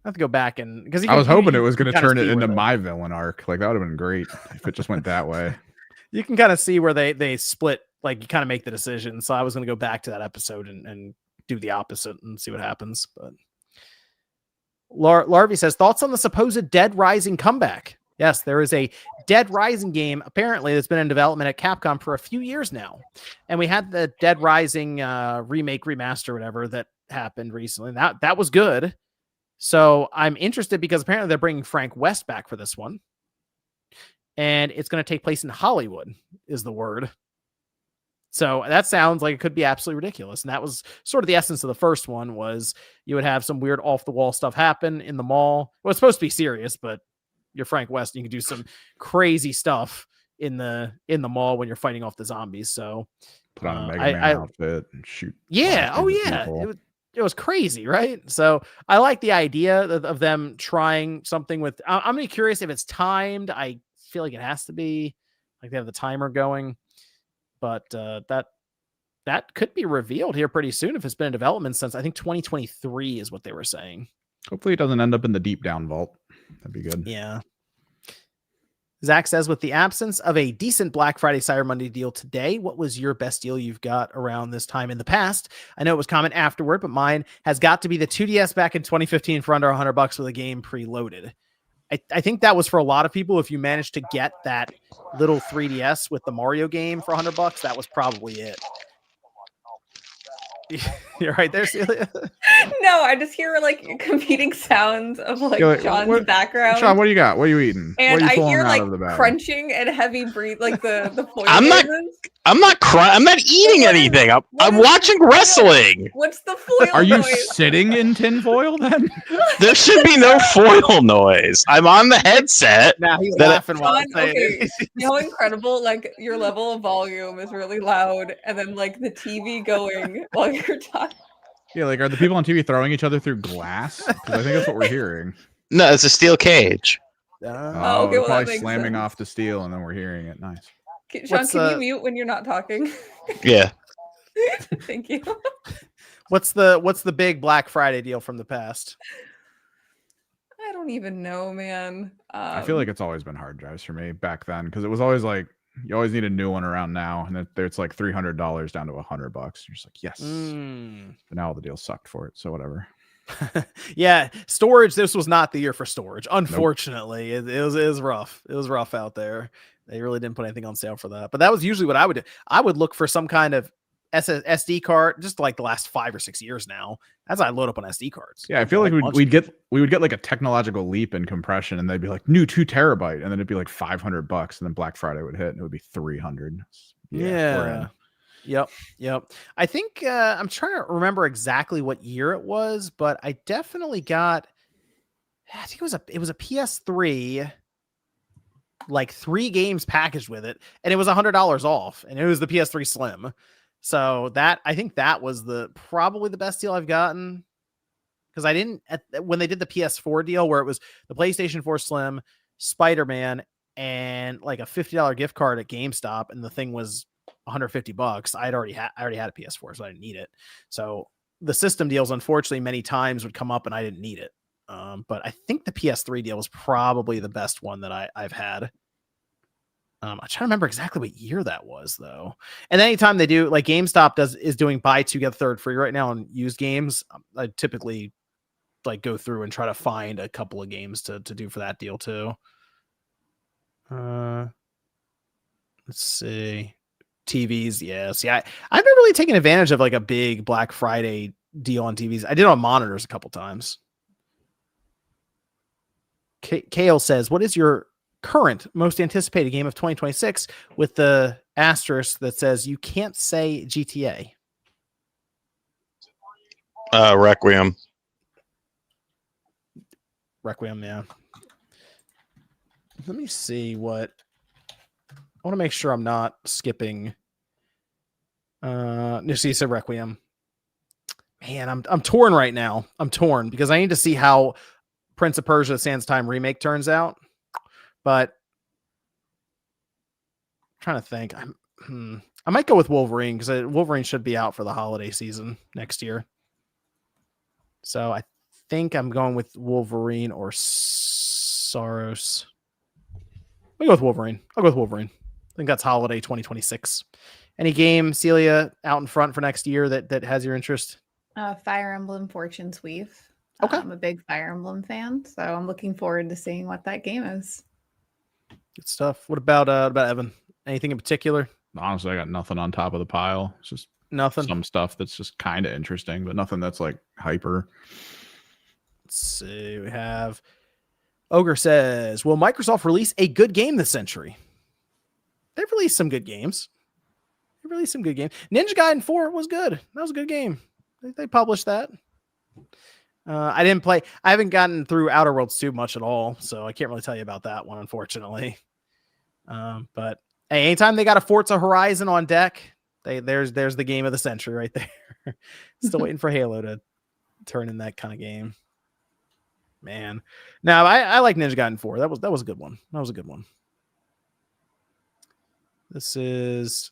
I have to go back and because I was hoping it was going to turn it into my villain arc. Like that would have been great if it just went that way. You can kind of see where they split. Like you kind of make the decision. So I was going to go back to that episode and do the opposite and see what happens. But Larvey says, thoughts on the supposed Dead Rising comeback? Yes, there is a Dead Rising game, apparently, that's been in development at Capcom for a few years now. And we had the Dead Rising remake, remaster, whatever, that happened recently. That was good. So I'm interested because apparently they're bringing Frank West back for this one. And it's going to take place in Hollywood, is the word. So that sounds like it could be absolutely ridiculous. And that was sort of the essence of the first one, was you would have some weird off-the-wall stuff happen in the mall. Well, it's supposed to be serious, but you're Frank West, and you can do some crazy stuff in the mall when you're fighting off the zombies. So put on a Mega Man outfit and shoot. Yeah. Oh, yeah. It was crazy, right? So I like the idea of them trying something with. I'm gonna be curious if it's timed. I feel like it has to be, like they have the timer going, but that could be revealed here pretty soon if it's been in development since I think 2023 is what they were saying. Hopefully it doesn't end up in the deep down vault. That'd be good. Yeah. Zach says, with the absence of a decent Black Friday Cyber Monday deal today, what was your best deal you've got around this time in the past? I know it was common afterward, but mine has got to be the 2DS back in 2015 for under $100 with a game preloaded. I think that was for a lot of people. If you managed to get that little 3DS with the Mario game for $100, that was probably it. You're right there, Celia. No, I just hear like competing sounds of like John's background. Sean, what do you got? What are you eating? And what are you I hear like crunching and heavy breathe, like the foil. I'm not eating anything. I'm watching wrestling. What's the foil? Are you noise? sitting in tinfoil then? There should be no foil noise. I'm on the headset. Now he's laughing while John, okay. You know, incredible. Like your level of volume is really loud, and then like the TV going while you're talking. Yeah, like are the people on TV throwing each other through glass? Because I think that's what we're hearing. No, it's a steel cage. Okay, they're well, probably slamming off the steel, and then we're hearing it. Nice. Sean, can you mute when you're not talking? Yeah. Thank you. What's the big Black Friday deal from the past? I don't even know, man. I feel like it's always been hard drives for me back then, because it was always like you always need a new one around now, and it's like $300 down to $100. You're just like, yes. But now all the deals sucked for it, so whatever. Yeah, storage. This was not the year for storage. Unfortunately, it was rough. It was rough out there. They really didn't put anything on sale for that. But that was usually what I would do. I would look for some kind of SD card, just like the last 5 or 6 years now, as I load up on SD cards. Yeah, I feel like we would get like a technological leap in compression, and they'd be like new 2 terabyte, and then it'd be like $500, and then Black Friday would hit, and it would be 300. Yeah. Yep. I think I'm trying to remember exactly what year it was, but I definitely got. I think it was a PS3. Like 3 games packaged with it, and it was $100 off, and it was the PS3 Slim. So I think that was probably the best deal I've gotten, because I didn't when they did the PS4 deal where it was the PlayStation 4 Slim, Spider-Man, and like a $50 gift card at GameStop, and the thing was $150. I already had a PS4, so I didn't need it. So the system deals, unfortunately, many times would come up, and I didn't need it. But I think the PS3 deal was probably the best one that I've had. I'm trying to remember exactly what year that was, though. And anytime they do, like GameStop is doing buy 2 get third free right now on used games, I typically like go through and try to find a couple of games to do for that deal too. Let's see. TVs, yeah. See, I've never really taken advantage of like a big Black Friday deal on TVs. I did on monitors a couple times. Kale says, what is your current most anticipated game of 2026, with the asterisk that says you can't say GTA? Requiem, yeah. Let me see what I want to make sure I'm not skipping. You said Requiem. Man, I'm torn right now. I'm torn because I need to see how Prince of Persia: Sands of Time remake turns out. But I'm trying to think. I might go with Wolverine, because Wolverine should be out for the holiday season next year. So I think I'm going with Wolverine or Saros. I'll go with Wolverine. I think that's holiday 2026. Any game, Celia, out in front for next year that has your interest? Fire Emblem Fortune's Weave. Okay. I'm a big Fire Emblem fan, so I'm looking forward to seeing what that game is. Good stuff. What about Evan? Anything in particular? Honestly, I got nothing on top of the pile. It's just Nothing. some stuff that's just kind of interesting, but nothing that's like hyper. Let's see. We have Ogre says, will Microsoft release a good game this century? They've released some good games. Ninja Gaiden 4 was good. That was a good game. They published that. I didn't play. I haven't gotten through Outer Worlds too much at all, so I can't really tell you about that one, unfortunately. But hey, anytime they got a Forza Horizon on deck, there's the game of the century right there. Still waiting for Halo to turn in that kind of game. Man, no, I like Ninja Gaiden 4. That was a good one. That was a good one. This is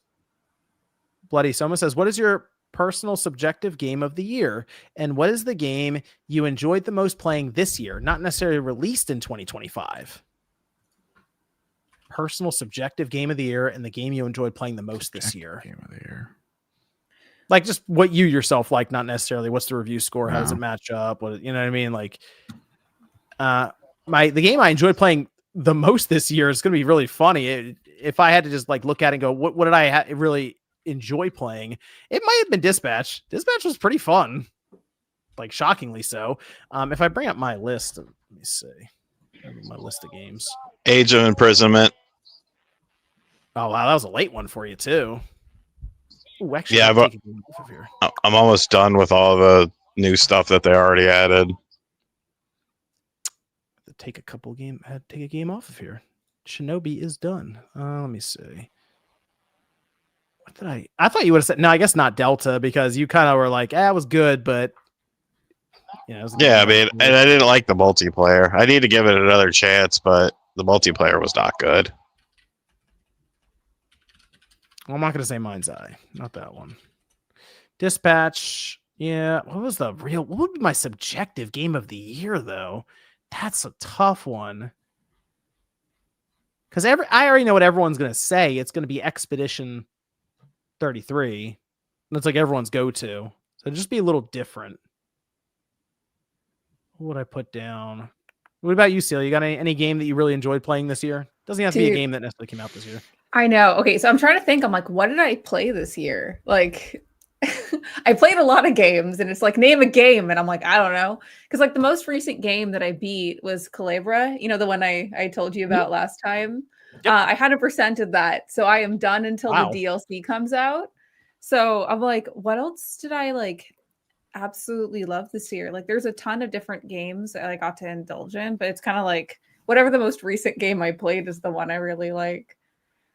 Bloody Soma says, what is your personal subjective game of the year? And what is the game you enjoyed the most playing this year? Not necessarily released in 2025. Personal subjective game of the year and the game you enjoyed playing the most this year. Game of the year. Like just what you yourself like, not necessarily what's the review score, how does it match up? What, you know what I mean? Like the game I enjoyed playing the most this year is going to be really funny. If I had to just like look at it and go, what did I really enjoy playing? It might have been Dispatch. Dispatch was pretty fun, like shockingly so. If I bring up my list, let me see my list of games. Age of Imprisonment. Oh wow, that was a late one for you too. Ooh, actually, Yeah, but I'm almost done with all the new stuff that they already added. Take a game off of here. Shinobi is done. Let me see. What did I thought you would have said, no, I guess not Delta, because you kind of were like, it was good, but yeah, I mean, and I didn't like the multiplayer. I need to give it another chance, but the multiplayer was not good. Well, I'm not going to say Mind's Eye. Not that one. Dispatch. Yeah. What would be my subjective game of the year, though? That's a tough one. Because I already know what everyone's going to say. It's going to be Expedition 33. That's like everyone's go-to. So just be a little different. What would I put down? What about you, Celia? You got any game that you really enjoyed playing this year? Doesn't have to be a game that necessarily came out this year. I know. Okay, so I'm trying to think. I'm like, what did I play this year? Like, I played a lot of games, and it's like, name a game, and I'm like, I don't know. Because like the most recent game that I beat was Calabria, the one I told you about last time. Yep. I 100%ed that, so I am done until the DLC comes out. So I'm like, what else did I like absolutely love this year? Like, there's a ton of different games that I got to indulge in, but it's kind of like whatever the most recent game I played is the one I really like.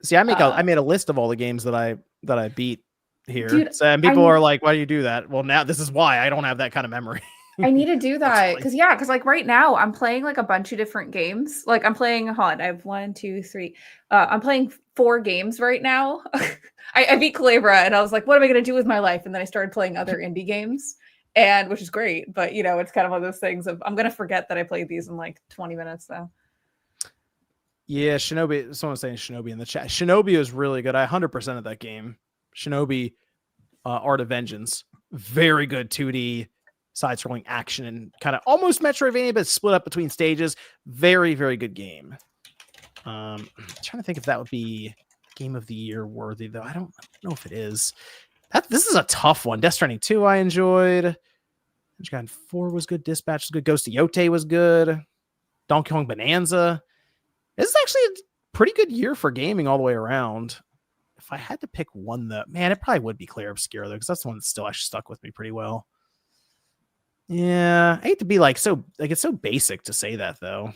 See, I made a list of all the games that I beat here. Dude, and people are like, why do you do that? Well, now this is why I don't have that kind of memory. I need to do that because like right now I'm playing like a bunch of different games. Like I'm playing, I have 1, 2, 3. I'm playing 4 games right now. I beat Calabria and I was like, what am I going to do with my life? And then I started playing other indie games, and which is great. But it's kind of one of those things of I'm going to forget that I played these in like 20 minutes though. Yeah, Shinobi. Someone's saying Shinobi in the chat. Shinobi is really good. I 100% of that game. Shinobi, Art of Vengeance, very good 2D side-scrolling action and kind of almost Metroidvania, but split up between stages. Very, very good game. I'm trying to think if that would be game of the year worthy, though. I don't know if it is. This is a tough one. Death Stranding 2 I enjoyed. Ninja Gaiden 4 was good. Dispatch was good. Ghost of Yote was good. Donkey Kong Bonanza. This is actually a pretty good year for gaming all the way around. If I had to pick one, though, man, it probably would be Clear Obscura, though, because that's the one that still actually stuck with me pretty well. Yeah, I hate to be it's so basic to say that, though.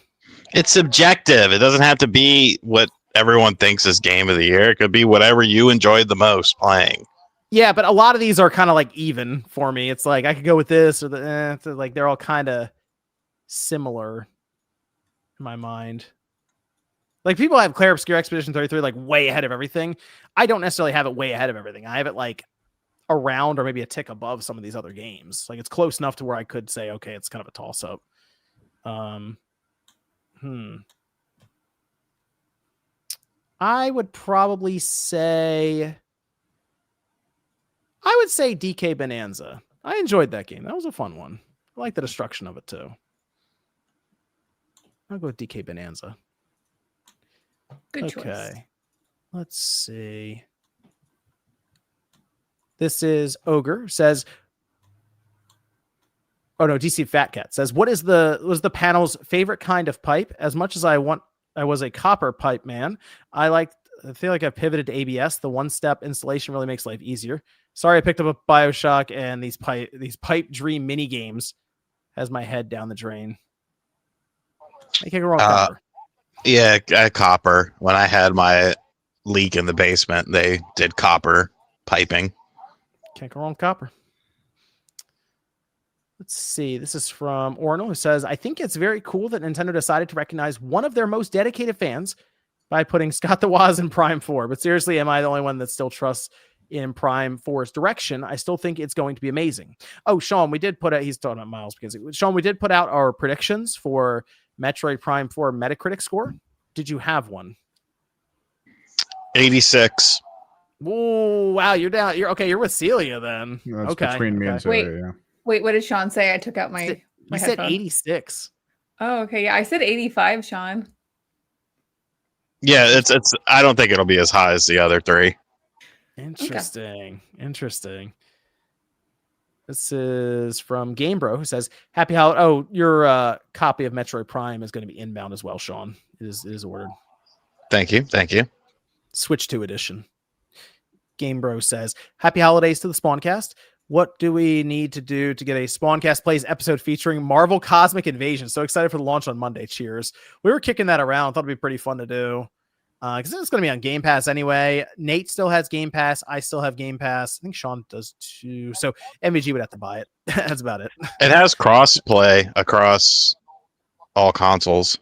It's subjective. It doesn't have to be what everyone thinks is game of the year. It could be whatever you enjoyed the most playing. Yeah, but a lot of these are kind of like even for me. It's like I could go with this or like they're all kind of similar in my mind. Like people have Clair Obscura Expedition 33 like way ahead of everything. I don't necessarily have it way ahead of everything. I have it like around or maybe a tick above some of these other games. Like it's close enough to where I could say, okay, it's kind of a toss up. I would probably say DK Bonanza. I enjoyed that game. That was a fun one. I like the destruction of it too. I'll go with DK Bonanza. Good choice. Okay. Let's see. This is Ogre says, oh no, DC Fat Cat says, what was the panel's favorite kind of pipe? As much as I was a copper pipe man, I feel like I've pivoted to ABS. The one-step installation really makes life easier. Sorry, I picked up a BioShock and these pipe dream mini games has my head down the drain. I can't go wrong with copper. Yeah, copper. When I had my leak in the basement, they did copper piping. Can't go wrong with copper. Let's see. This is from Ornal, who says, I think it's very cool that Nintendo decided to recognize one of their most dedicated fans by putting Scott the Woz in Prime 4. But seriously, am I the only one that still trusts in Prime 4's direction? I still think it's going to be amazing. Oh, Sean, we did put out, he's talking about Miles, because Sean, we did put out our predictions for Metroid Prime 4 Metacritic score. Did you have one? 86. Whoa, wow, you're down. You're with Celia then. That's okay. between me and Wait. Celia. Yeah. Wait, what did Sean say? I took out my You said headphone. 86. Oh, okay. Yeah, I said 85, Sean. Yeah, it's. I don't think it'll be as high as the other three. Interesting. This is from Game Bro, who says, happy holiday. Oh, your copy of Metroid Prime is going to be inbound as well, Sean. It is ordered. Thank you. Switch 2 edition. Game Bro says, happy holidays to the Spawncast. What do we need to do to get a Spawncast Plays episode featuring Marvel Cosmic Invasion? So excited for the launch on Monday. Cheers. We were kicking that around. Thought it'd be pretty fun to do. Because it's going to be on Game Pass anyway. Nate still has Game Pass. I still have Game Pass. I think Sean does too. So MVG would have to buy it. That's about it. It has cross play across all consoles.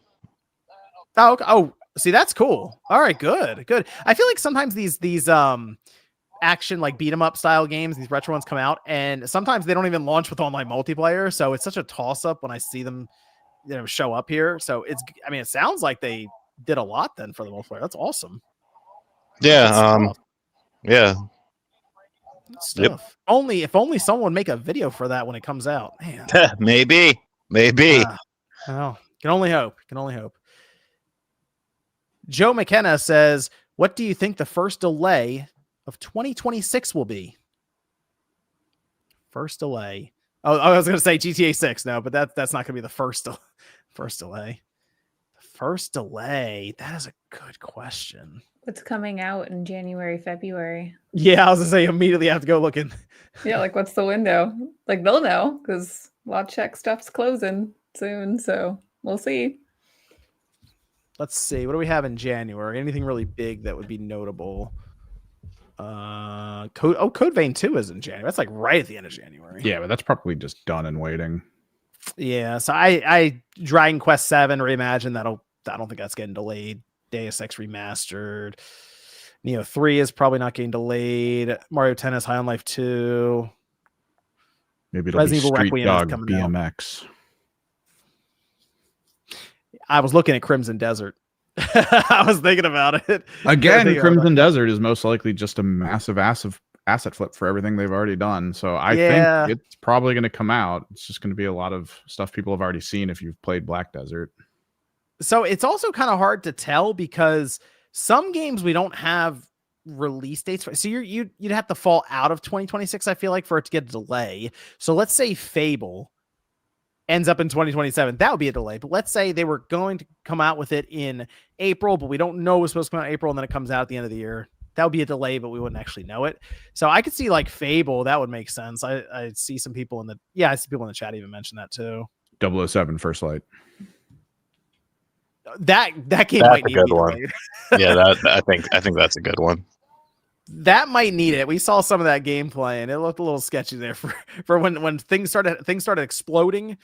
Oh, see, that's cool. All right, good. I feel like sometimes these action like beat 'em up style games, these retro ones come out, and sometimes they don't even launch with online multiplayer. So it's such a toss up when I see them, show up here. So it sounds like they did a lot then for the multiplayer. That's awesome. Yeah. Yeah. Good stuff. If only someone would make a video for that when it comes out. Man. Maybe. Oh, can only hope. Joe McKenna says, what do you think the first delay of 2026 will be? First delay. Oh, I was going to say GTA 6. No, but that's not going to be the first delay. First delay. That is a good question. What's coming out in January, February? Yeah, I was going to say immediately have to go looking. Yeah, like what's the window? Like they'll know because Law Check stuff's closing soon. So we'll see. Let's see. What do we have in January? Anything really big that would be notable? Code Vein 2 is in January. That's like right at the end of January. Yeah, but that's probably just done and waiting. Yeah, so I Dragon Quest 7 Reimagined, I don't think that's getting delayed. Deus Ex Remastered. Neo 3 is probably not getting delayed. Mario Tennis High on Life 2. Maybe it'll Resident be Evil Street Requiem is Dog coming out. BMX. I was looking at Crimson Desert. I was thinking about it. Again, Crimson Desert is most likely just a massive asset flip for everything they've already done. So I think it's probably going to come out. It's just going to be a lot of stuff people have already seen if you've played Black Desert. So it's also kind of hard to tell because some games we don't have release dates for. So you'd have to fall out of 2026, I feel like, for it to get a delay. So let's say Fable ends up in 2027. That would be a delay. But let's say they were going to come out with it in April, but we don't know it was supposed to come out in April, and then it comes out at the end of the year. That would be a delay, but we wouldn't actually know it. So I could see like Fable. That would make sense. I see some people I see people in the chat even mention that too. 007 First Light. That game That's might a need to good be one. delayed. Yeah, I think that's a good one. That might need it. We saw some of that gameplay, and it looked a little sketchy there for when things started exploding,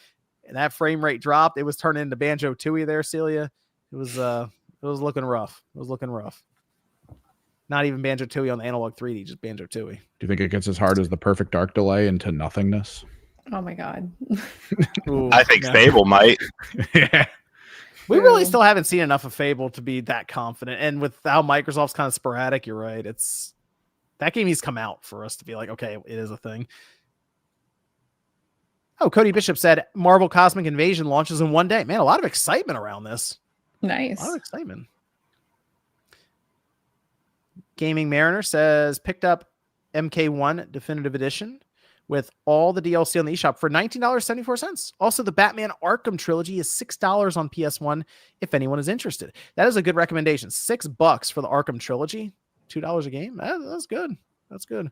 and that frame rate dropped. It was turning into Banjo-Tooie there, Celia. It was looking rough. Not even Banjo-Tooie on the analog 3D, just Banjo-Tooie. Do you think it gets as hard as the Perfect Dark delay into nothingness? Oh my God. Ooh, I think no. Fable might. Yeah. We really still haven't seen enough of Fable to be that confident. And with how Microsoft's kind of sporadic, you're right. That game needs to come out for us to be like, okay, it is a thing. Oh, Cody Bishop said Marvel Cosmic Invasion launches in one day. Man, a lot of excitement around this. Nice. A lot of excitement. Gaming Mariner says picked up MK1 Definitive Edition with all the DLC on the eShop for $19.74. Also, the Batman Arkham Trilogy is $6 on PS1 if anyone is interested. That is a good recommendation. $6 for the Arkham Trilogy, $2 a game. That's good. That's good.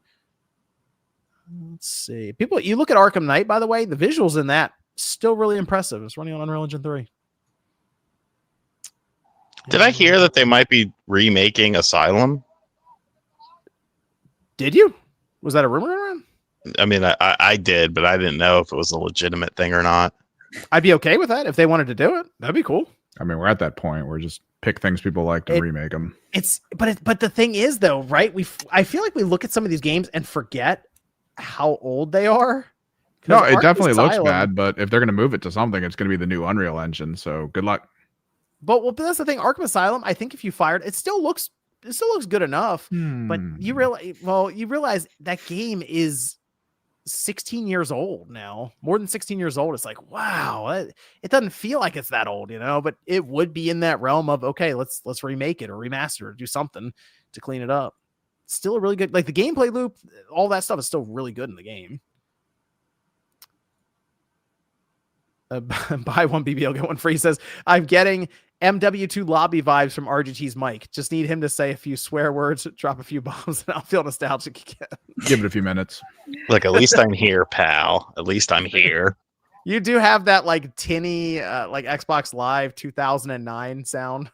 Let's see. People, you look at Arkham Knight, by the way, the visuals in that still really impressive. It's running on Unreal Engine 3. Did I hear that they might be remaking Asylum? Did you? Was that a rumor around? I mean, I did, but I didn't know if it was a legitimate thing or not. I'd be okay with that if they wanted to do it. That'd be cool. I mean, we're at that point where just pick things people liked and remake them. But the thing is, though, right? I feel like we look at some of these games and forget how old they are. No, it definitely looks bad, but if they're going to move it to something, it's going to be the new Unreal Engine. So good luck. But that's the thing. Arkham Asylum, I think if you fired, it still looks good enough. But you realize that game is 16 years old now, more than 16 years old. It's like, wow, it doesn't feel like it's that old, but it would be in that realm of, okay, let's remake it or remaster it or do something to clean it up. Still a really good, like the gameplay loop, all that stuff is still really good in the game. Buy one BBL, get one free. He says, I'm getting MW2 lobby vibes from RGT's mic. Just need him to say a few swear words, drop a few bombs, and I'll feel nostalgic again. Give it a few minutes. Look, at least I'm here, pal. At least I'm here. You do have that like tinny, like Xbox Live 2009 sound.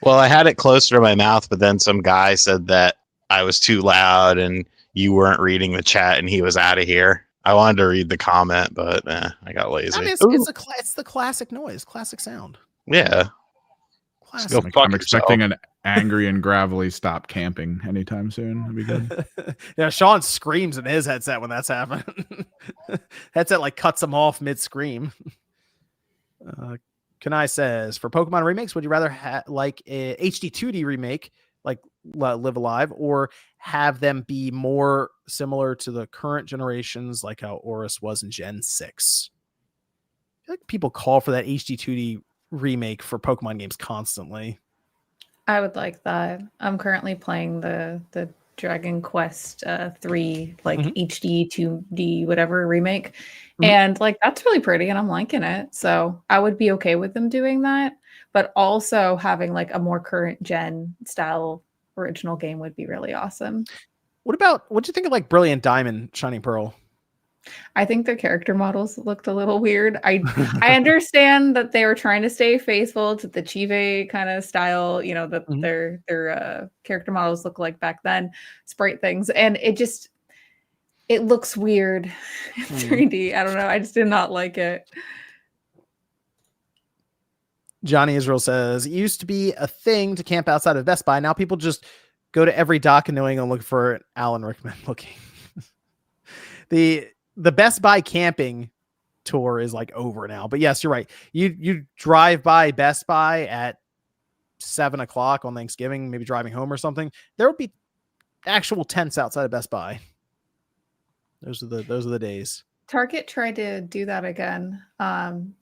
Well, I had it closer to my mouth, but then some guy said that I was too loud and you weren't reading the chat, and he was out of here. I wanted to read the comment, but I got lazy. I mean, it's the classic noise, classic sound. Yeah. Classic. I'm expecting an angry and gravelly stop camping anytime soon. That'd be good. Yeah, Sean screams in his headset when that's happening. Headset like cuts him off mid-scream. Kanai says, for Pokemon remakes, would you rather like a HD 2D remake like Live Alive, or have them be more similar to the current generations like how Oris was in Gen 6? I feel like people call for that HD 2D remake for Pokemon games constantly. I would like that. I'm currently playing the Dragon Quest 3 like HD 2D whatever remake, and like that's really pretty and I'm liking it. So I would be okay with them doing that, but also having like a more current gen style original game would be really awesome. What do you think of like Brilliant Diamond, Shining Pearl? I think their character models looked a little weird. I understand that they were trying to stay faithful to the Chive kind of style, that their character models look like back then, sprite things, and it looks weird in 3D. I don't know. I just did not like it. Johnny Israel says, it used to be a thing to camp outside of Best Buy. Now people just go to every dock in New England looking for Alan Rickman looking. The Best Buy camping tour is like over now, but yes, you're right. You drive by Best Buy at 7:00 on Thanksgiving, maybe driving home or something. There will be actual tents outside of Best Buy. Those are the days. Target tried to do that again.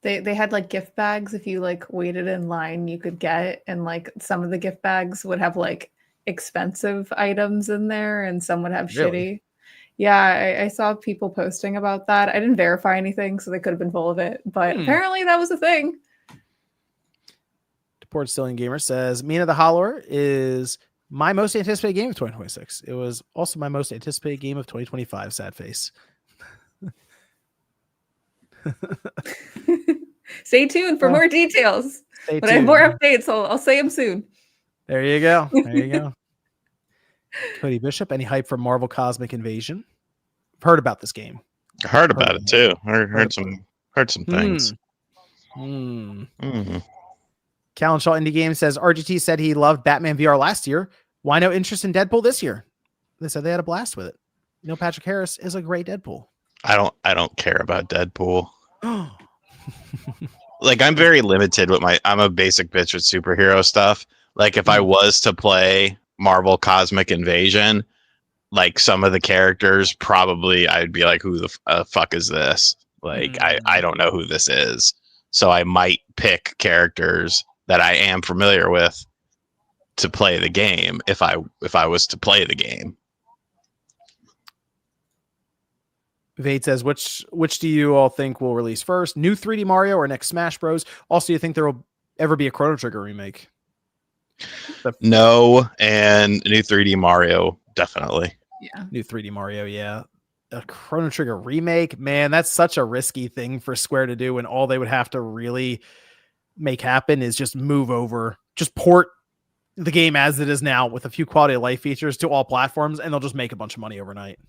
They had like gift bags. If you like waited in line, you could get, and like some of the gift bags would have like expensive items in there, and some would have shitty. Yeah, I saw people posting about that. I didn't verify anything, so they could have been full of it, but apparently that was a thing. Deported Stillion Gamer says, Mina the Hollower is my most anticipated game of 2026. It was also my most anticipated game of 2025. Sad face. Stay tuned for more details. When I have more updates, I'll say them soon. There you go. There you go. Cody Bishop, any hype for Marvel Cosmic Invasion? I've heard about this game. I heard about it too. Heard some things. Callan Shaw Indie Game says RGT said he loved Batman VR last year. Why no interest in Deadpool this year? They said they had a blast with it. Patrick Harris is a great Deadpool. I don't care about Deadpool. Like, I'm very limited with I'm a basic bitch with superhero stuff. Like, if I was to play Marvel Cosmic Invasion, like some of the characters, probably I'd be like, who the fuck is this? Like I don't know who this is, so I might pick characters that I am familiar with to play the game if I was to play the game. Vade says, which do you all think will release first? New 3D Mario or next Smash Bros? Also, do you think there will ever be a Chrono Trigger remake? No, and new 3D Mario, definitely. Yeah. New 3D Mario, yeah. A Chrono Trigger remake, man, that's such a risky thing for Square to do, and all they would have to really make happen is just move over, just port the game as it is now with a few quality of life features to all platforms, and they'll just make a bunch of money overnight.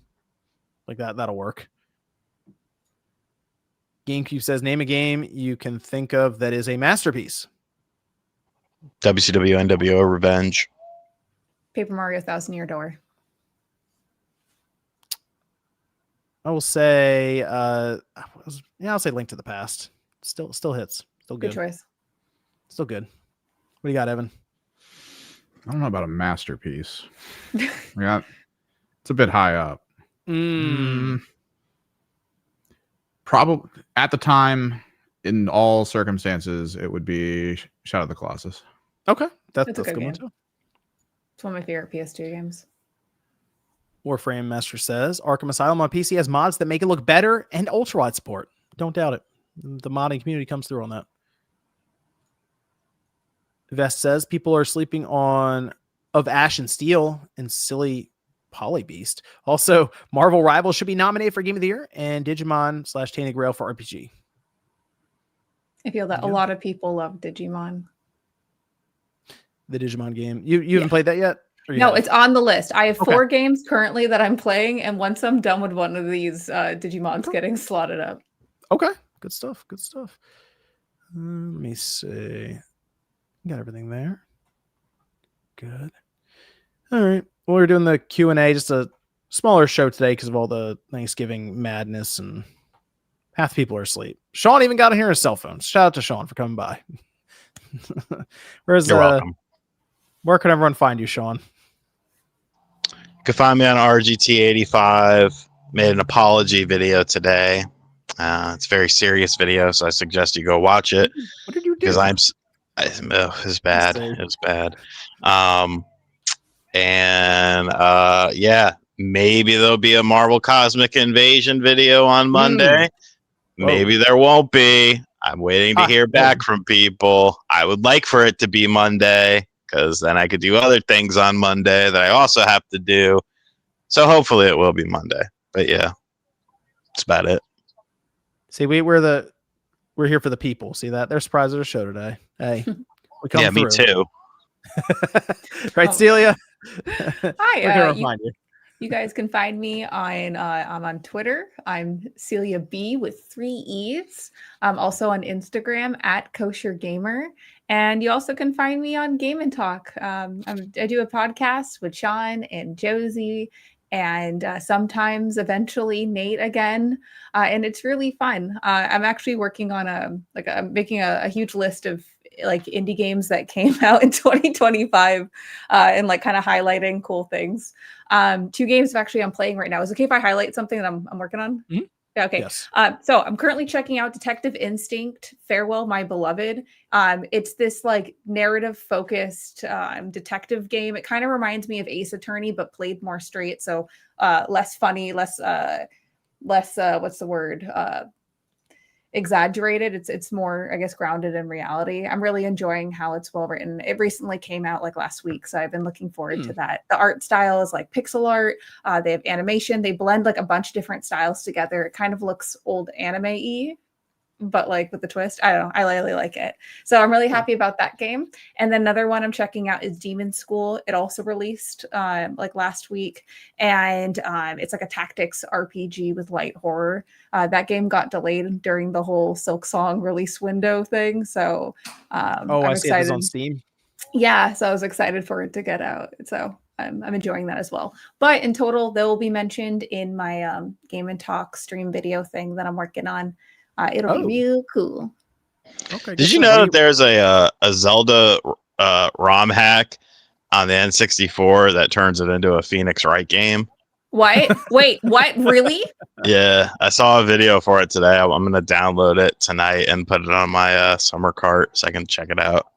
Like that'll work. GameCube says, name a game you can think of that is a masterpiece. WCW NWO Revenge. Paper Mario Thousand Year Door. I will say, I'll say Link to the Past. Still hits. Still good. Good choice. Still good. What do you got, Evan? I don't know about a masterpiece. Yeah, it's a bit high up. Probably at the time, in all circumstances, it would be Shadow of the Colossus. Okay, that's a a good good one game. too. It's one of my favorite PS2 games. Warframe Master says Arkham Asylum on PC has mods that make it look better and ultra wide support. Don't doubt it. The modding community comes through on that. Vest says people are sleeping on Of Ash and Steel and silly Poly Beast. Also, Marvel Rivals should be nominated for Game of the Year, and Digimon / Tainted Grail for RPG. I feel that a lot of people love Digimon. The Digimon game. You haven't played that yet? No, it's on the list. I have 4 games currently that I'm playing, and once I'm done with one of these, Digimon's getting slotted up. Okay, good stuff. Good stuff. Let me see. Got everything there. Good. All right. Well, we're doing the Q&A, just a smaller show today because of all the Thanksgiving madness, and half the people are asleep. Sean even got in here on his cell phone. Shout out to Sean for coming by. You're welcome. Where can everyone find you, Sean? You can find me on RGT85. Made an apology video today. It's a very serious video, so I suggest you go watch it. What did you do? Because it was bad. It was bad. Yeah, maybe there'll be a Marvel Cosmic Invasion video on Monday. Maybe there won't be. I'm waiting to hear back from people. I would like for it to be Monday, because then I could do other things on Monday that I also have to do. So hopefully it will be Monday. But yeah, that's about it. See, we're here for the people. See that? They're surprised at our show today. Hey, we come through. Me too. Right, Celia? Hi. You guys can find me on I'm on Twitter. I'm Celia B with 3 E's. I'm also on Instagram at Kosher Gamer. And you also can find me on Game and Talk. I do a podcast with Sean and Josie, and sometimes eventually Nate again. And it's really fun. I'm actually working on I'm making a huge list of like indie games that came out in 2025 and like kind of highlighting cool things. 2 games actually I'm playing right now. Is it okay if I highlight something that I'm working on? Mm-hmm. Yeah, okay. Yes. So I'm currently checking out Detective Instinct, Farewell, My Beloved. It's this like narrative focused detective game. It kind of reminds me of Ace Attorney, but played more straight. So less funny, less what's the word? Exaggerated. It's more, I guess, grounded in reality. I'm really enjoying how it's well written. It recently came out like last week, so I've been looking forward to that. The art style is like pixel art. They have animation. They blend like a bunch of different styles together. It kind of looks old anime-y, but like with the twist. I don't know. I really like it. So I'm really happy about that game. And then another one I'm checking out is Demon School. It also released like last week. And it's like a tactics RPG with light horror. That game got delayed during the whole Silk Song release window thing. So I'm I see excited. it's on Steam. Yeah, so I was excited for it to get out. So I'm enjoying that as well. But in total, they will be mentioned in my Game and Talk stream video thing that I'm working on. It'll be real cool. Okay. Did you know that there's a Zelda ROM hack on the N64 that turns it into a Phoenix Wright game? What? Wait, what? Really? Yeah, I saw a video for it today. I'm gonna download it tonight and put it on my summer cart so I can check it out.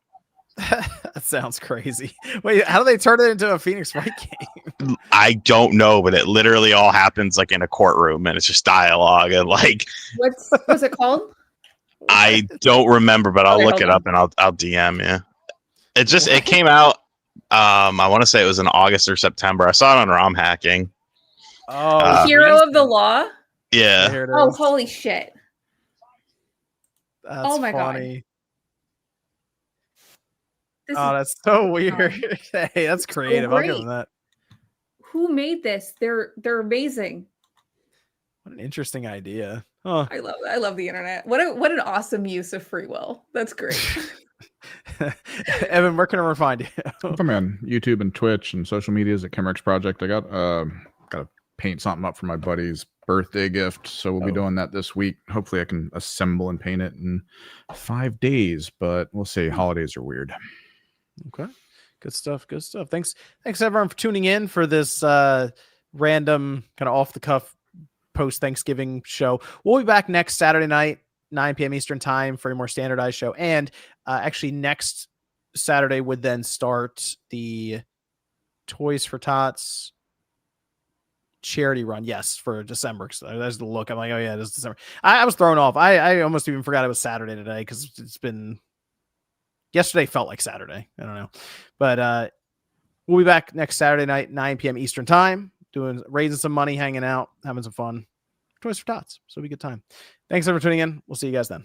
That sounds crazy. Wait, how do they turn it into a Phoenix Wright game? I don't know, but it literally all happens like in a courtroom, and it's just dialogue and like What's it called? I don't remember, but I'll Okay, look hold it on. up and I'll DM you. It came out. I want to say it was in August or September. I saw it on ROM hacking. Oh, Hero of the Law? Yeah, There it Oh, is. holy shit. That's oh my God. funny. This Oh, is that's so weird. Hey, that's creative. I'll give great. them that. who made this? They're amazing. What an interesting idea. Oh, I love the internet. What an awesome use of free will. That's great. Evan, where can I find you? I'm on YouTube and Twitch and social medias at Kimrex Project. I got to paint something up for my buddy's birthday gift, so we'll be doing that this week. Hopefully, I can assemble and paint it in 5 days, but we'll see. Holidays are weird. Okay. Good stuff. Good stuff. Thanks everyone for tuning in for this random kind of off the cuff post Thanksgiving show. We'll be back next Saturday night, 9 p.m. Eastern time for a more standardized show. And actually next Saturday would then start the Toys for Tots charity run. Yes, for December. So there's the look. I'm like, oh yeah, it is December. I was thrown off. I almost even forgot it was Saturday today because it's been yesterday felt like Saturday. I don't know. But we'll be back next Saturday night, 9 p.m. Eastern time, raising some money, hanging out, having some fun. Toys for Tots. So it'll be a good time. Thanks everyone for tuning in. We'll see you guys then.